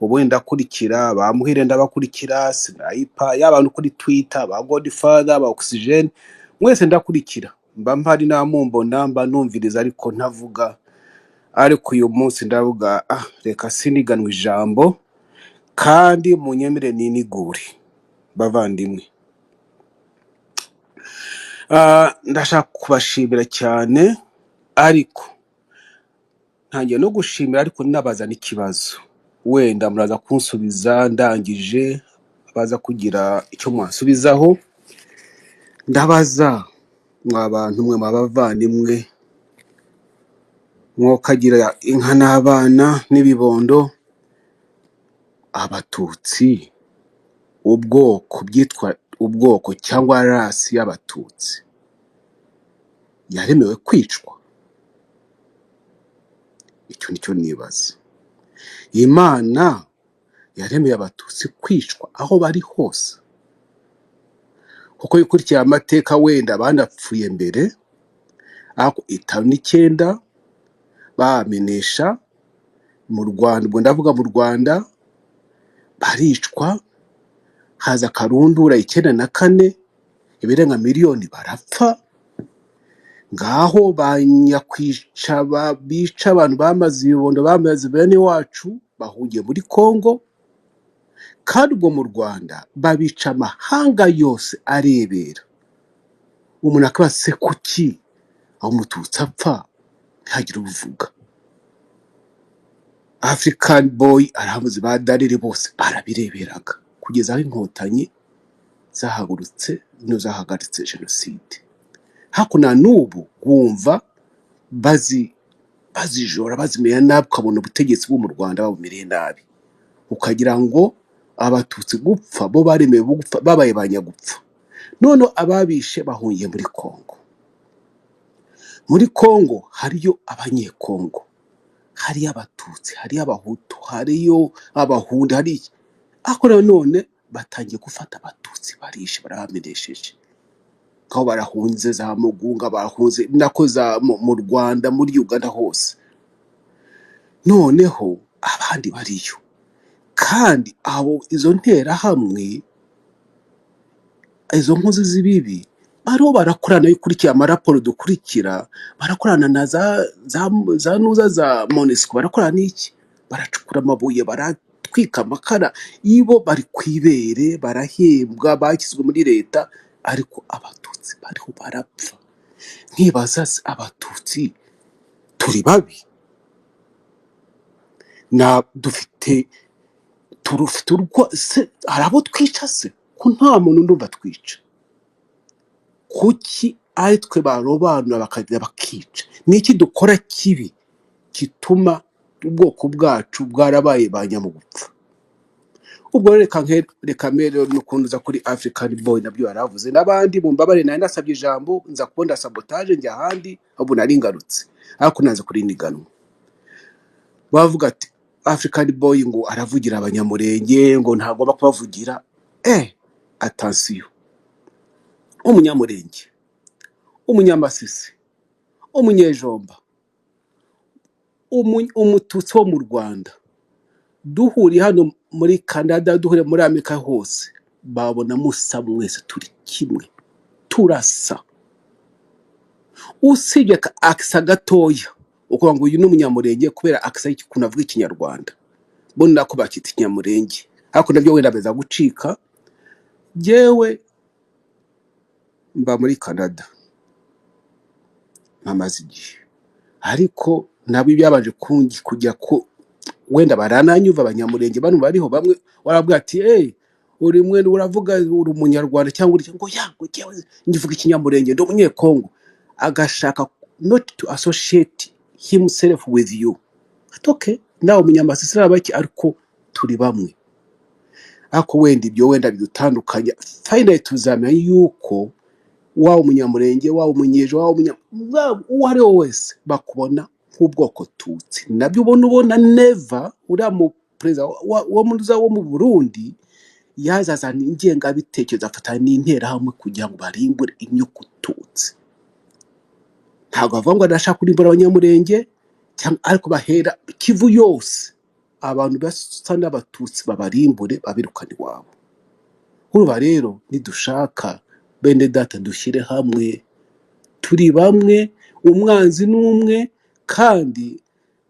Ubundi ndakurikira bamuhire, ndabakurikira Sniper, y'abantu kuri Twitter, ba Godfather, ba Oxygen, mwese ndakurikira. Mba mpari namumbona, mba numviriza ariko ntavuga. ariko uyu munsi ndavuga reka siniganwe ijambo kandi munyemere ninigure bavandimwe. Ndashaka kubashimira cyane, ariko ntangiye no gushimira ariko nabaza n'ikibazo, wenda muraza kunsubiza ndangije, baza kugira icyo mwansubizaho. Ndabaza mwa bantu mwe mw'abavandimwe mwokagira inka n'abana n'ibibondo, abatutsi ubwoko byitwa ubwoko cyangwa rasi y'abatutsi yaremewe kwicwa? Icyo nicyo nibaza. Imana yaremeye abatutsi kwicwa aho bari hose? Kuko ikurikiye amateka wenda banapfuye mbere, ariko 59 bamenesha mu Rwanda, ubwo ndavuga mu Rwanda, baricwa, haza karundura 94, ibirenga miliyoni barapfa. Ngaho banyakwica bica abantu bamaze ibibondo, bamaze bene wacu bahungiye muri Kongo, kandi ubwo mu Rwanda babica amahanga yose arebera. Umuntu akaba se kuki aho umututsi apfa ntihagire ubivuga? African boy arahabuze, badarire bose barabireberaga kugeza aho inkotanyi zahagurutse zahagaritse jenoside. Hakuna n'ubu wumva bazijora bazimera nabi, ukabona ubutegetsi bwo mu Rwanda babumereye nabi, ukagira ngo abatutsi gupfa bo baremeye gupfa, babaye banyagupfa. None ababishe bahungiye muri Kongo. Muri Kongo hariyo abanyekongo, hariyo abatutsi, hariyo abahutu, hariyo abahundi, hari iki. Ariko none batangiye gufata abatutsi barishe, barabamenesheje. Aho barahunze za Mugunga, barahunze nakoza mu Rwanda, muri Uganda hose. Noneho abandi bariyo, kandi abo izo ntera hamwe, izo nkozi z'ibibi bariho barakorana. Ikurikiye amaraporo dukurikira, barakorana na za nuza za MONUSCO, barakorana iki, baracukura amabuye, baratwika amakara, ibo bari kwibere, barahembwa, bakizwe muri leta, ariko abatutsi bariho barapfa. Nkibaza se abatutsi turi babi? Na dufite se hari abo twica se? Ko nta muntu ndumva twica. Kuki ari twe barobanura bakagira bakica? Niki dukora kibi kituma ubwoko bwacu bwarabaye banyamugupfa? Ubwo reka mere nukunduza kuri African boy nabyo yaravuze, n'abandi mumbabare nari nasabye ijambo, nza kubona sabotage njya ahandi, ubu nari ngarutse, ariko naza kuri niganwa. Bavuga ati African boy ngo aravugira abanyamurenge, ngo ntagomba kubavugira. Attention, umunyamurenge, umunyamasisi, umunyejomba, umututsi wo mu Rwanda, duhuriye hano muri Canada, duhuriye muri Amerika hose, babona musa mwese turi kimwe, turasa. Usibye akisa gatoya ukuvuga ngo uyu ni umunyamurenge kubera akisa y'ukuntu avuga Ikinyarwanda, bo nako bakita Ikinyamurenge, ariko nabyo wenda beza gucika. Jewe mba muri Canada mpamaze igihe, ariko nabo byabanje kujya ko wenda barananyuva abanyamurenge bano bariho bamwe, warabwira ati uri mwe uravuga uri umunyarwanda cyangwa uri ngo yango ngivuga Ikinyamurenge, ndi umunyekongo, agashaka not to associate himself with you. Okay, nawe umunyamasisi abaki, ariko turi bamwe. Ariko wenda ibyo wenda bidutandukanya, finally tuzamenya yuko wawe umunyamurenge, wawe umunyejo, wawe uwo ari we wese bakubona nk'ubwoko tutsi. Nabyo ubona never uriya mu perezida wo mu Burundi yazazana ingengabitekerezo, afatanya n'intera hamwe kugira ngo barimbure inyoko tutsi. Ntabwo bavuga ngo adashaka kurimbura abanyamurenge, ariko bahera Kivu yose abantu basa n'abatutsi babarimbure, babirukana iwabo. Urumva rero nidushaka bene data dushyire hamwe, turi bamwe, umwanzi n'umwe, kandi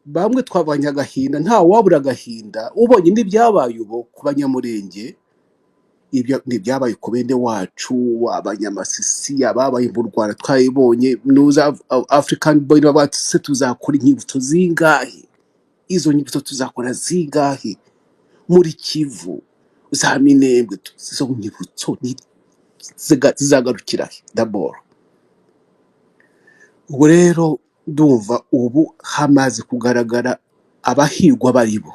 bamwe twavanye agahinda nta wabura agahinda ubonye n'ibyabaye ubu ku banyamurenge ibyo ntibyabaye ku bene wacu abanyamasisi ababaye mu Rwanda twayibonye nuza African boy bati se tuzakora inyibutso zingahe izo nyibutso tuzakora zingahe muri Kivu za Minembwe izo nyibutso zizagarukira d'abord ubu rero ndumva ubu hamaze kugaragara abahigwa baribo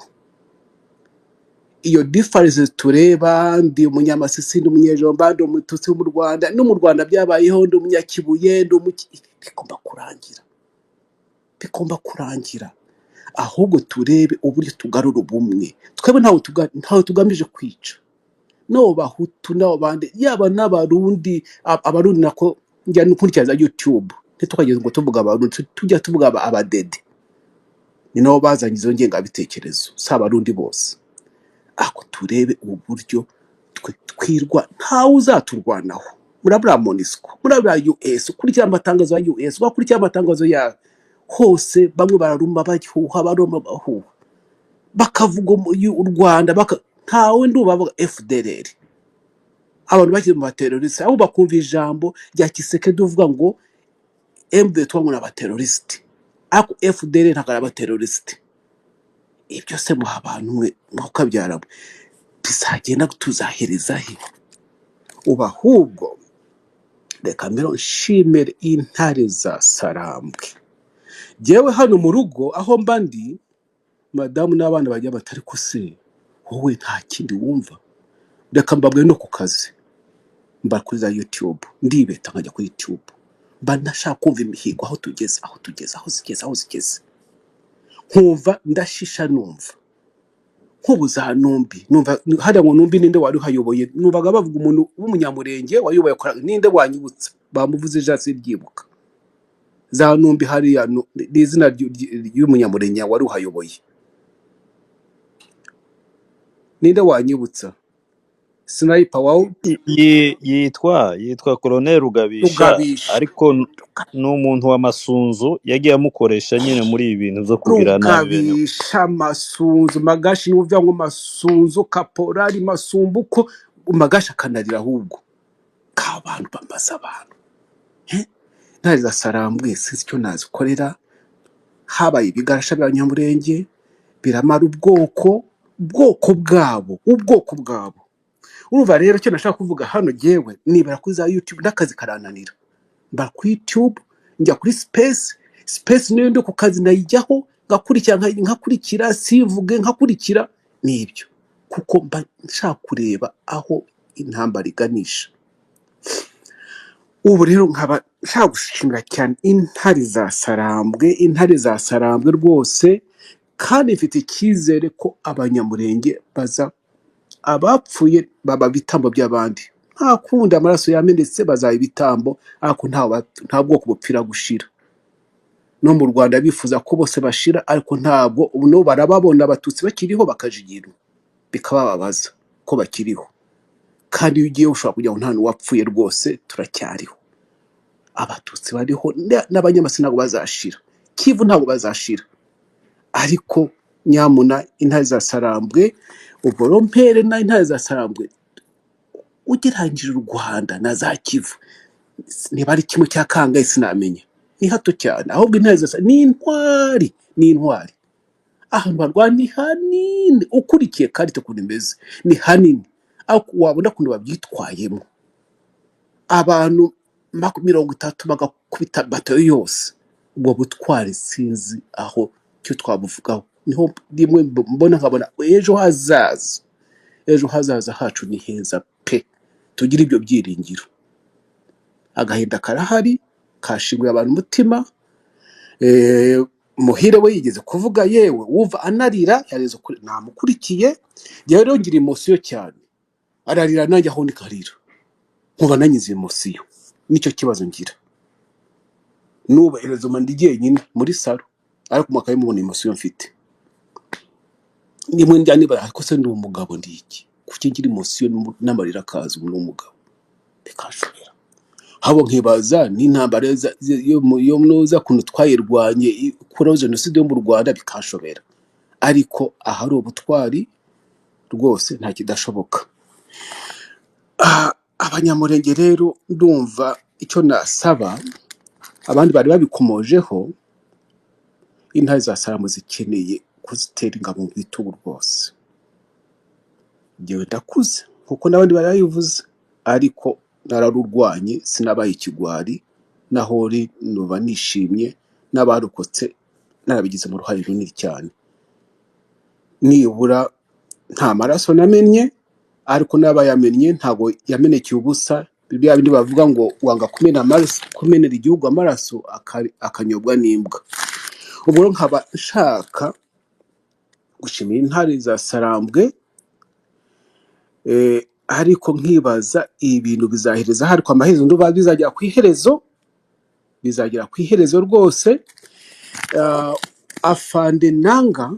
iyo difference tureba ndi umunyamasisi ndi umunyejomba ndi umututsi wo mu Rwanda no mu Rwanda byabayeho ndi umunyakibuye ndi bigomba kurangira ahubwo turebe uburyo tugarura ubumwe twebwe ntawe tugamije kwica no bahutu no bande yaba n'abarundi abarundi nako njya nkurikira YouTube ntitukageze ngo tuvuga abarundi tujya tuvuga abadede ni nabo bazanye izo ngengabitekerezo si abarundi bose ako turebe ubu buryo twirwa ntawe uzaturwanaho murabura MONUSCO murabura US kurikira amatangazo ya US bakurikira amatangazo ya hose bamwe bararuma bahuha baroma bahuha bakavuga u Rwanda ntawe ndubavuga FDLR abantu bakiri mu bateroriste aho bakumva ijambo rya Kisekedi uvuga ngo M23 ngo n'abateroriste ako FDLR ntakara abateroriste ibyo se mu abantu mwe mukabyarabo bizagenda tuzahereza he ubahubwo reka mbero nshimere intare za Sarambwe jewe hano mu rugo aho mba ndi madamu n'abana bajya batari kuse wowe nta kindi wumva reka mbabwe no ku kazi mba kuri za YouTube ndibeta nkajya kuri YouTube mba ndashaka kumva imihigo aho tugeze aho zigeze nkumva ndashisha numva nkubuza numbi numva hariya ngo numbi ninde wari uhayoboye numvaga bavuga umuntu w'umunyamurenge wayoboye ninde wanyibutsa bamuvuze jasi ryibuka za numbi hariya n'izina y'umunyamurenge wari uhayoboye ninde wanyibutsa sniper wawe yitwa Colonel Rugabisha ariko n'umuntu w'amasunzu yagiye amukoresha nyine muri ibi bintu byo kugira nabi Rugabisha masunzu magashi n'uvuga ngo masunzu kaporari masumbuko magashi akanarira ahubwo k'abantu bambaza abantu ntari za Sarambwe sinzi icyo nazikorera habaye ibigarasha by'abanyamurenge biramara ubwoko bwabo urumva rero cyo nashaka kuvuga hano jewe nibara kuri za YouTube n'akazi karananira mba ku YouTube njya kuri space niyo ndi ku kazi ndayijyaho ngakurikira sivuge nkakurikira nibyo kuko mba nshaka kureba aho intambara iganisha ubu rero nkaba nshaka gushimira cyane intare za Sarambwe rwose kandi mfite icyizere ko abanyamurenge baza abapfuye baba bitambo by'abandi nta kundi amaraso yamenetse bazaba ibitambo ariko nta bwoko bupfira gushira no mu Rwanda bifuza ko bose bashira ariko ntabwo ubu barababona abatutsi bakiriho bakajigirwa bikabababaza ko bakiriho kandi iyo ugiye ushobora kugira ngo nta n'uwapfuye rwose turacyariho abatutsi bariho n'abanyamasisi ntabwo bazashira Kivu ntabwo bazashira ariko nyamuna intare za Sarambwe ubwo rompere na intare za Sarambwe ugereranyije u Rwanda na za Kivu niba ari kimwe cya kangahe sinamenya ni hato cyane ahubwo intare za ni intwari ahantu barwana ni hanini ukurikiye kandi ukuntu imeze ni hanini aho wabona ukuntu babyitwayemo abantu 30 bagakubita bato yose ubwo butwari sinzi aho cyo twabuvugaho niho rimwe mbona nkabona ejo hazaza hacu ni heza pe tugira ibyo byiringiro agahinda karahari kashiguye abantu umutima Muhire we yigeze kuvuga yewe wumva anarira yareze namukurikiye rero ngira emotion cyane ararira nanjye aho ndikarira nkuba nanyize emotion nicyo kibazo ngira nuba erezo mandigiye nyine muri saro ariko makaye mubona emotion mfite nimwe njyane barako se ndi umugabo ndiki kuki ngira emotion n'amarira kaza umugabo bikashobera habo nkibaza n'intambara yo muza kuntu twayirwanye ikuraho jenoside yo mu Rwanda bikanshobera, ariko ahari ubutwari rwose nta kidashoboka. Abanyamurenge rero ndumva icyo nasaba, abandi bari babikomojeho, intare za Saramu zikeneye kuzitera ingabo mu bitugu rwose. Njyewe ndakuze kuko n'abandi barayivuze, ariko nararurwanye sinabaye ikigwari, naho uri nuba nishimye n'abarokotse narabigizemo uruhare runini cyane. Nibura nta maraso namennye, ariko n'abayamennye ntabwo yamenekeye ubusa. Bya bindi bavuga ngo wanga kumenera igihugu amaraso akanyobwa n'imbwa. Ubwo nkaba nshaka gushimira intare za Sarambwe, ariko nkibaza ibintu bizahereza hari kwa amaherezo, ndumva bizagera ku iherezo, bizagera ku iherezo rwose. Afande Nanga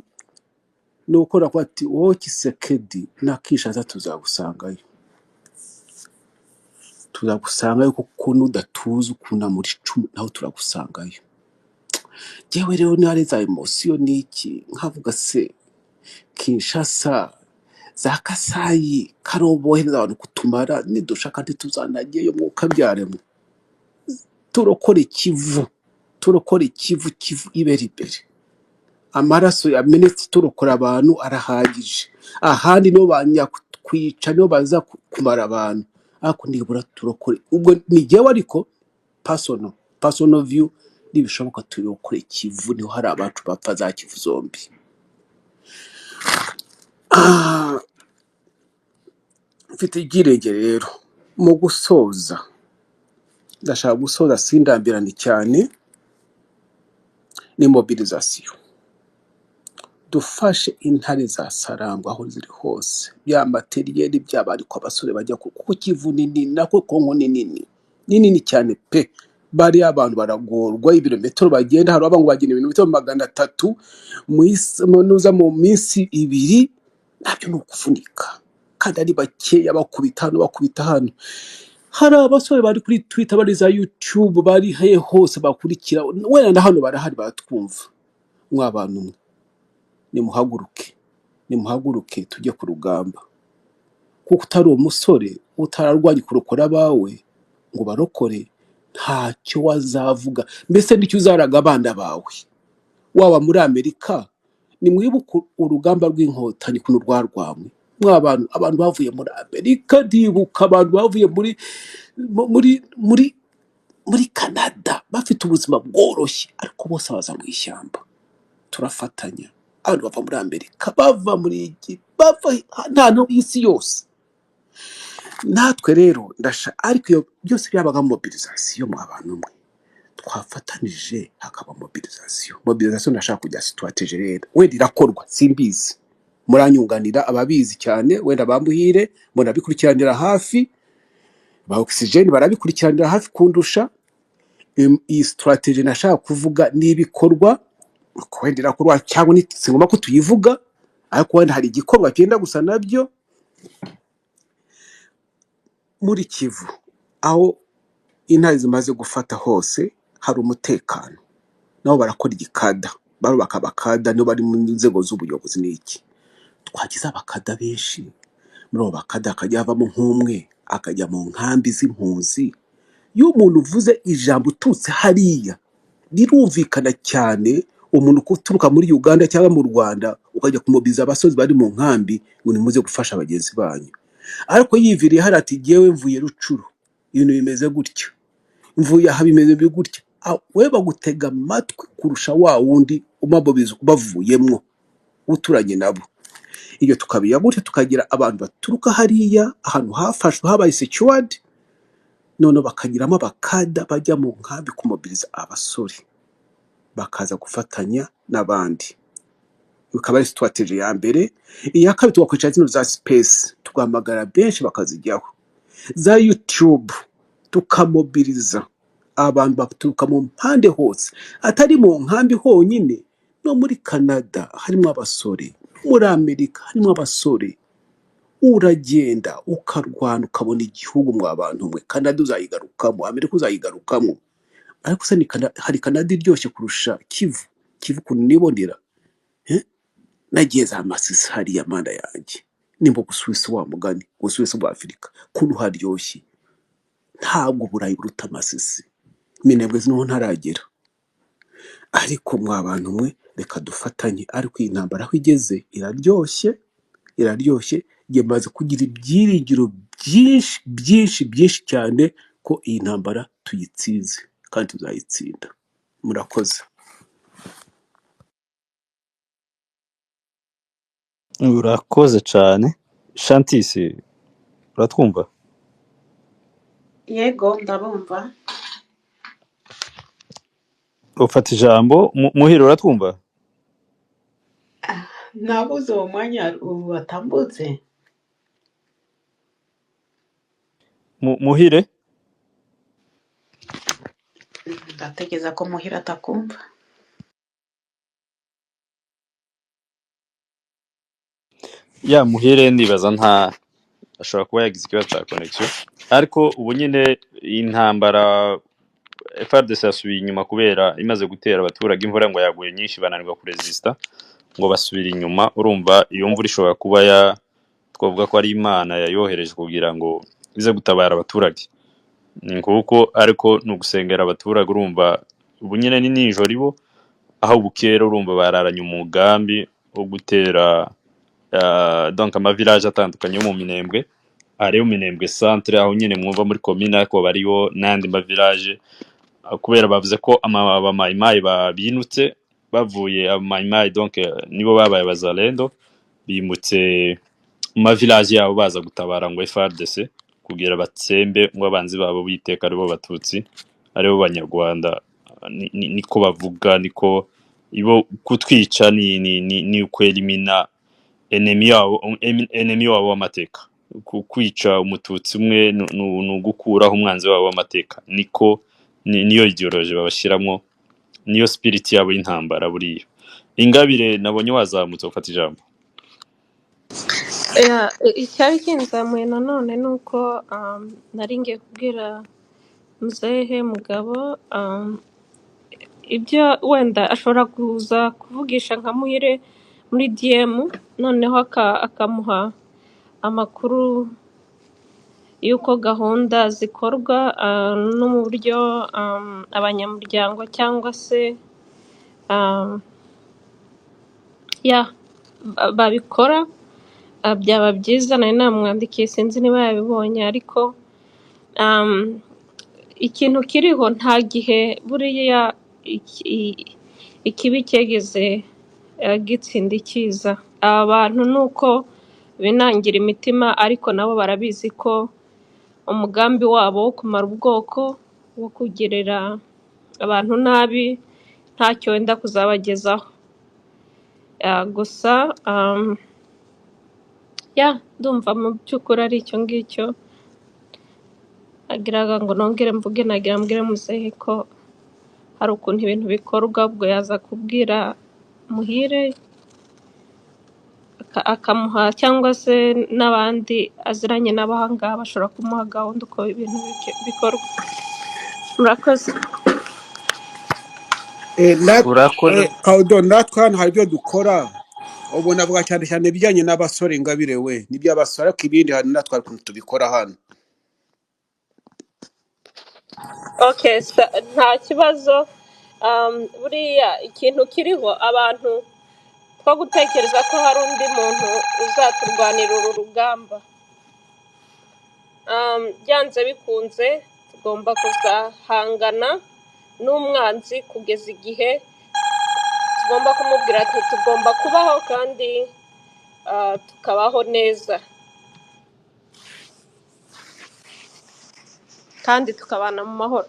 ni ukora ko ati wowe Kisekedi nakishaza tuzagusangayo, kuko nudatuza ukuna muri cumu naho turagusangayo. Jewe rero ntare za emosiyo niki nkavuga se Kinshasa za Kasayi karobohereza abantu kutumara, nidushaka ntituzanagiyeyo mwuka byaremo. Turokore Kivu Kivu ibere ibere, amaraso yamenetse turokora abantu arahagije. Ahandi no banya kwica no baza kumara abantu, ariko nibura turokore. Ubwo ni jewe ariko personal view, nibishoboka turokore Kivu, niho hari abacu bapfa za Kivu zombi. Mfite igirenge rero mu gusoza, ndashaka gusoza sindambirane cyane, ni mobilisation. Dufashe intare za Sarangwa aho ziri hose, bya materiel by'abari kwa basore bajya kuko Kivu nini nako Kongo nini cyane pe. Bari abantu baragorwa ibirometero bagenda, hari abantu bagenda ibirometero 300 mu minsi 2, nabyo ni ukuvunika kandi ari bakeya, bakubita hano. Hari abasore bari kuri Twitter, bari za YouTube, bari he hose bakurikira, wenda na hano barahari batwumva. Mwabantu mwe nimuhaguruke tujye ku rugamba, kuko utari umusore utararwanye kurokora abawe ngo barokore, ntacyo wazavuga. Mbese nicyo uzaraga abana bawe. Waba muri Amerika, nimwibuka urugamba rw'inkotanyi kuno rwarwamwe. Abantu bavuye muri Amerika, ndibuka abantu bavuye muri Canada bafite ubuzima bworoshye, ariko bose baza mu ishyamba. Turafatanya, abantu bava muri Amerika, bava muri nta isi yose. Natwe rero ariko iyo byose byabaga mobilisation mu abantu mwe, twafatanije hakaba mobilisation. Nashaka kujya strategy rero wenda irakorwa simbizi, muranyunganira ababizi cyane, wenda bambuhire mbona bikurikiranira hafi, ba oxygen barabikurikiranira hafi kundusha. Iyi strategy nashaka kuvuga nibikorwa, wenda irakorwa cyangwa singoma ko tuyivuga, ariko wenda hari igikorwa cyenda gusa nabyo muri Kivu. Aho intare zimaze gufata hose hari umutekano, nabo barakora igikada, barubaka abakada, nibo bari mu nzego z'ubuyobozi. N'iki twagize abakada benshi, muri abo bakada akajya havamo nk'umwe akajya mu nkambi z'impunzi. Iyo umuntu uvuze ijambo ututse hariya rirumvikana cyane. Umuntu kuturuka muri Uganda cyangwa mu Rwanda ukajya kumobiliza abasozi bari mu nkambi ngo nimuze gufasha abagenzi banyu, ariko yiviriye hari ati jewe mvuye Rucuru, ibintu bimeze gutya, mvuye aha bimeze gutya, we bagutega amatwi kurusha wa wundi umabobiza bavuyemwo uturanye nabo. Iyo tukabiya gutya, tukagira abantu baturuka hariya ahantu hafashwe habaye secured, none bakagiramo abakada bajya mu nkambi kumobiliza abasore, bakaza gufatanya n'abandi. Bikaba ari strategy ya mbere. Iya kabiri twakwicara zino za space, tugamagara benshi bakazijyaho, za YouTube tukamobiliza abantu baturuka mu mpande hose, atari mu nkambi honyine, no muri Canada harimo abasore, muri Amerika harimo abasore. uragenda ukarwana ukabona igihugu mwa bantu mwe, Canada uzayigarukamo, Amerika uzayigarukamo, ariko se hari Canada iryoshye kurusha Kivu ukuntu nibonera eh? Nagiye za Masisi hariya mana yanjye, nimba Busuwisi wa mugani, Busuwisi bwa Afurika kuntu haryoshye, ntabwo Burayi buruta Masisi, Minembwe niho ntaragera. Ariko mwa bantu mwe reka dufatanye, ariko iyi ntambara aho igeze iraryoshye, yamaze kugira ibyiringiro byinshi cyane ko iyi ntambara tuyitsinze kandi tuzayitsinda. Murakoze. urakoze cyane shantisi uratwumva yego ndabumva. ufata ijambo muhire uratwumva Nabuze uwo mwanya watambutse. muhire Ndatekereza ko muhira atakumva. ya muhire ndibaza nta ashobora kuba yagize ikibazo cya connection, ariko ubu nyine intambara FARDC yasubiye inyuma kubera imaze gutera abaturage, imvura ngo yaguye nyinshi bananirwa kuresista ngo basubire inyuma. Urumva iyo mvura ishobora kuba twavuga ko ari Imana yayohereje kugira ngo ize gutabara abaturage, ni nguko, ariko ni ugusengera abaturage. Urumva ubu nyine ni nijoro ibo, aho bukera urumva bararanye umugambi wo gutera donc amavirage atandukanye yo mu Minembwe, ariyo Minembwe centre, aho nyine mwumva muri commune, ariko bariyo n'andi mavirage, kubera bavuze ko abamayimayi babinutse bavuye abamayimayi, donc nibo babaye abazalendo, bimutse mu mavirage yabo baza gutabara ngo FARDC kugira batsembe ngo abanzi babo biteka aribo Batutsi, aribo Banyarwanda. Niko bavuga, niko ibo kutwica ni ukwelimina enemy wabo w'amateka, kwica umututsi umwe ni ugukuraho umwanzi wabo w'amateka. Niko niyo ideology babashiramo, niyo spirit yabo y'intambara. Buriya Ingabire nabonye wazamutse ufata ijambo. icyari kinzamuye nanone ni uko nari ngiye kubwira muzehe Mugabo ibyo wenda ashobora kuza kuvugisha nka Muhire muri DM, noneho akamuha amakuru y'uko gahunda zikorwa no mu buryo abanyamuryango cyangwa se babikora. Byaba byiza, nari namwandikiye, sinzi niba yabibonye, ariko ikintu kiriho nta gihe buriya ikibi cyegeze gitsinda icyiza. Aba bantu ni uko binangira imitima, ariko nabo barabizi ko umugambi wabo wo kumara ubwoko, wo kugirira abantu nabi, ntacyo wenda kuzabagezaho. Gusa ndumva mu by'ukuri ari icyo ngicyo agiraga ngo nongere mvuge, nagira mbwire muzehe ko hari ukuntu ibintu bikorwa, ubwo yaza kubwira Muhire akamuha, cyangwa se n'abandi aziranye n'abahanga bashobora kumuha gahunda uko ibintu bikorwa. Murakoze. Urakoze. Natwe hano hari ibyo dukora, ubu navuga cyane cyane ibijyanye n'abasore. Ingabire we n'iby'abasore, ariko ibindi hari natwe hari ukuntu tubikora hano. Okay, nta kibazo. Buriya ikintu kiriho, abantu two gutekereza ko hari undi muntu uzaturwanira uru rugamba. Byanze bikunze tugomba kuzahangana n'umwanzi kugeza igihe tugomba kumubwira ati tugomba kubaho kandi tukabaho neza kandi tukabana mu mahoro.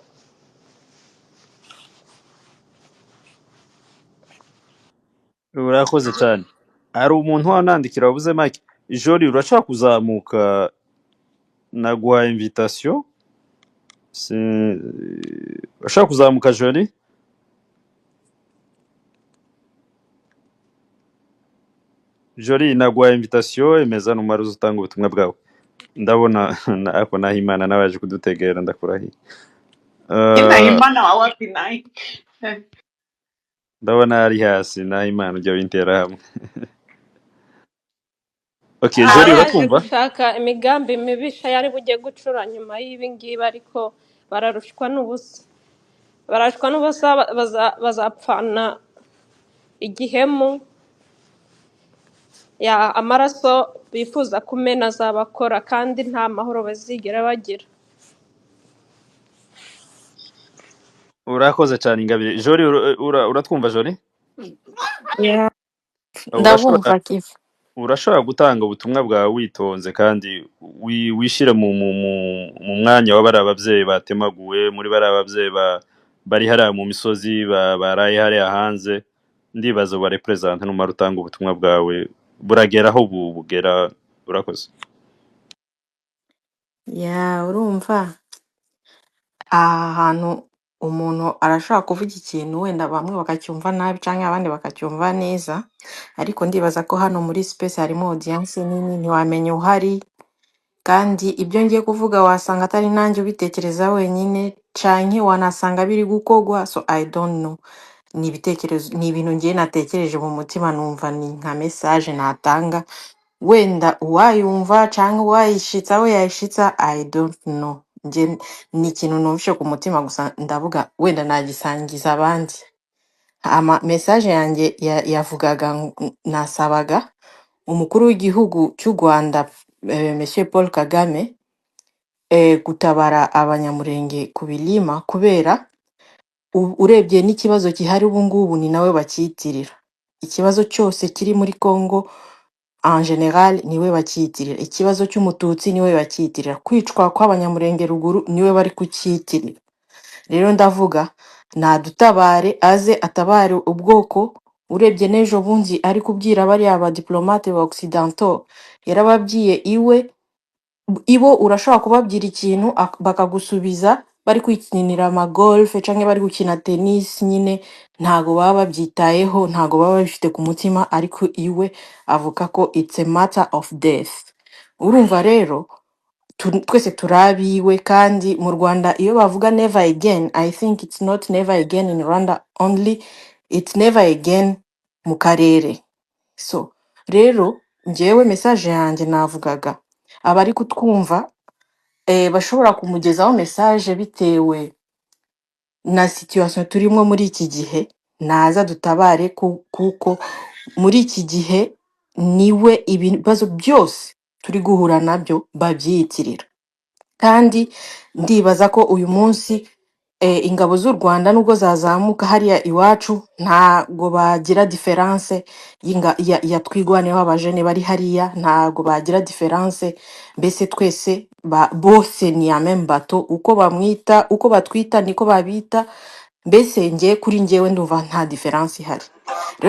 Urakoze cyane. Hari umuntu wanandikira wavuze Mike Jori urashaka kuzamuka, naguha invitation. Urashaka kuzamuka Jori? Jori naguha invitation emeza numara uzutanga ubutumwa bwawe ndabona ako Nahimana nawe yaje kudutegera ndakurahiye. Nahimana wa wapi naye? Ndabona ari hasi Nahimana ujya wintera hamwe. Okay, aba Jori yaje urakumva? gushaka imigambi mibisha yari bujye gucura nyuma y'ibi ngibi ariko bararushwa n'ubusa bazapfana igihemu ya amaraso bifuza kumena azabakora kandi nta mahoro bazigera bagira. Urakoze cyane Ingabire. Jori uratwumva Jori? Yeah, Urashobora ndabumva kivu. urashobora gutanga ubutumwa bwawe witonze kandi wishyire mu mwanya w'abari ababyeyi batemaguwe muri bari ababyeyi bari hariya mu misozi baraye hariya hanze ndibaza uba representa numara utanga ubutumwa bwawe buragera aho bugera. Urakoze. Yeah, urumva aha hantu umuntu arashobora kuvuga ikintu wenda bamwe bakacyumva nabi cyangwa abandi bakacyumva neza, ariko ndibaza ko hano muri space harimo audience nini ntiwamenya uhari, kandi ibyo ngiye kuvuga wasanga atari nanjye ubitekereza wenyine canke wanasanga biri gukorwa, so I don't know. Ni ibitekerezo, ni ibintu ngiye natekereje mu mutima numva ni nka message natanga, wenda uwayumva cyangwa uwayishitsa we yayishitsa I don't know. Nje ni ikintu numvishe ku mutima gusa ndavuga wenda nagisangiza abandi. Ama message yanjye yavugaga nasabaga umukuru w'igihugu cy'u Rwanda Monsieur Paul Kagame gutabara abanyamurenge ku Bilima kubera urebye n'ikibazo gihari ubu ngubu ni nawe bakiyitirira. Ikibazo cyose kiri muri Congo en general niwe bakiyitirira, ikibazo cy'umututsi niwe bakiyitirira, kwicwa kw'abanyamurenge ruguru niwe bari kukiyitirira. Rero ndavuga nadutabare aze atabare ubwoko. Urebye n'ejo bundi ari kubwira bariya ba diplomate ba occidentaux yarababwiye ibo urashobora kubabwira ikintu bakagusubiza bari kwikinira amagolfe cyangwa bari gukina tennis, nyine ntago baba babyitayeho, ntago baba babifite ku mutima, ariko iwe avuga ko it's a matter of death. Urumva rero twese turabiwe, kandi mu Rwanda iyo bavuga never again, I think it's not never again in Rwanda only, it's never again mu karere. So rero njyewe message yanjye navugaga abari kutwumva bashobora kumugezaho message bitewe na situation turimo muri iki gihe, naza dutabare kuko muri iki gihe niwe ibibazo byose turi guhura nabyo babyiyitirira. Kandi ndibaza ko uyu munsi ingabo z'u Rwanda nubwo zazamuka hariya iwacu ntago bagira difference ya twigwaneho abajene bari hariya, ntago bagira difference, mbese twese bose ni ya même bato, uko bamwita uko batwita niko babita, mbese kuri njyewe ndumva nta difference ihari.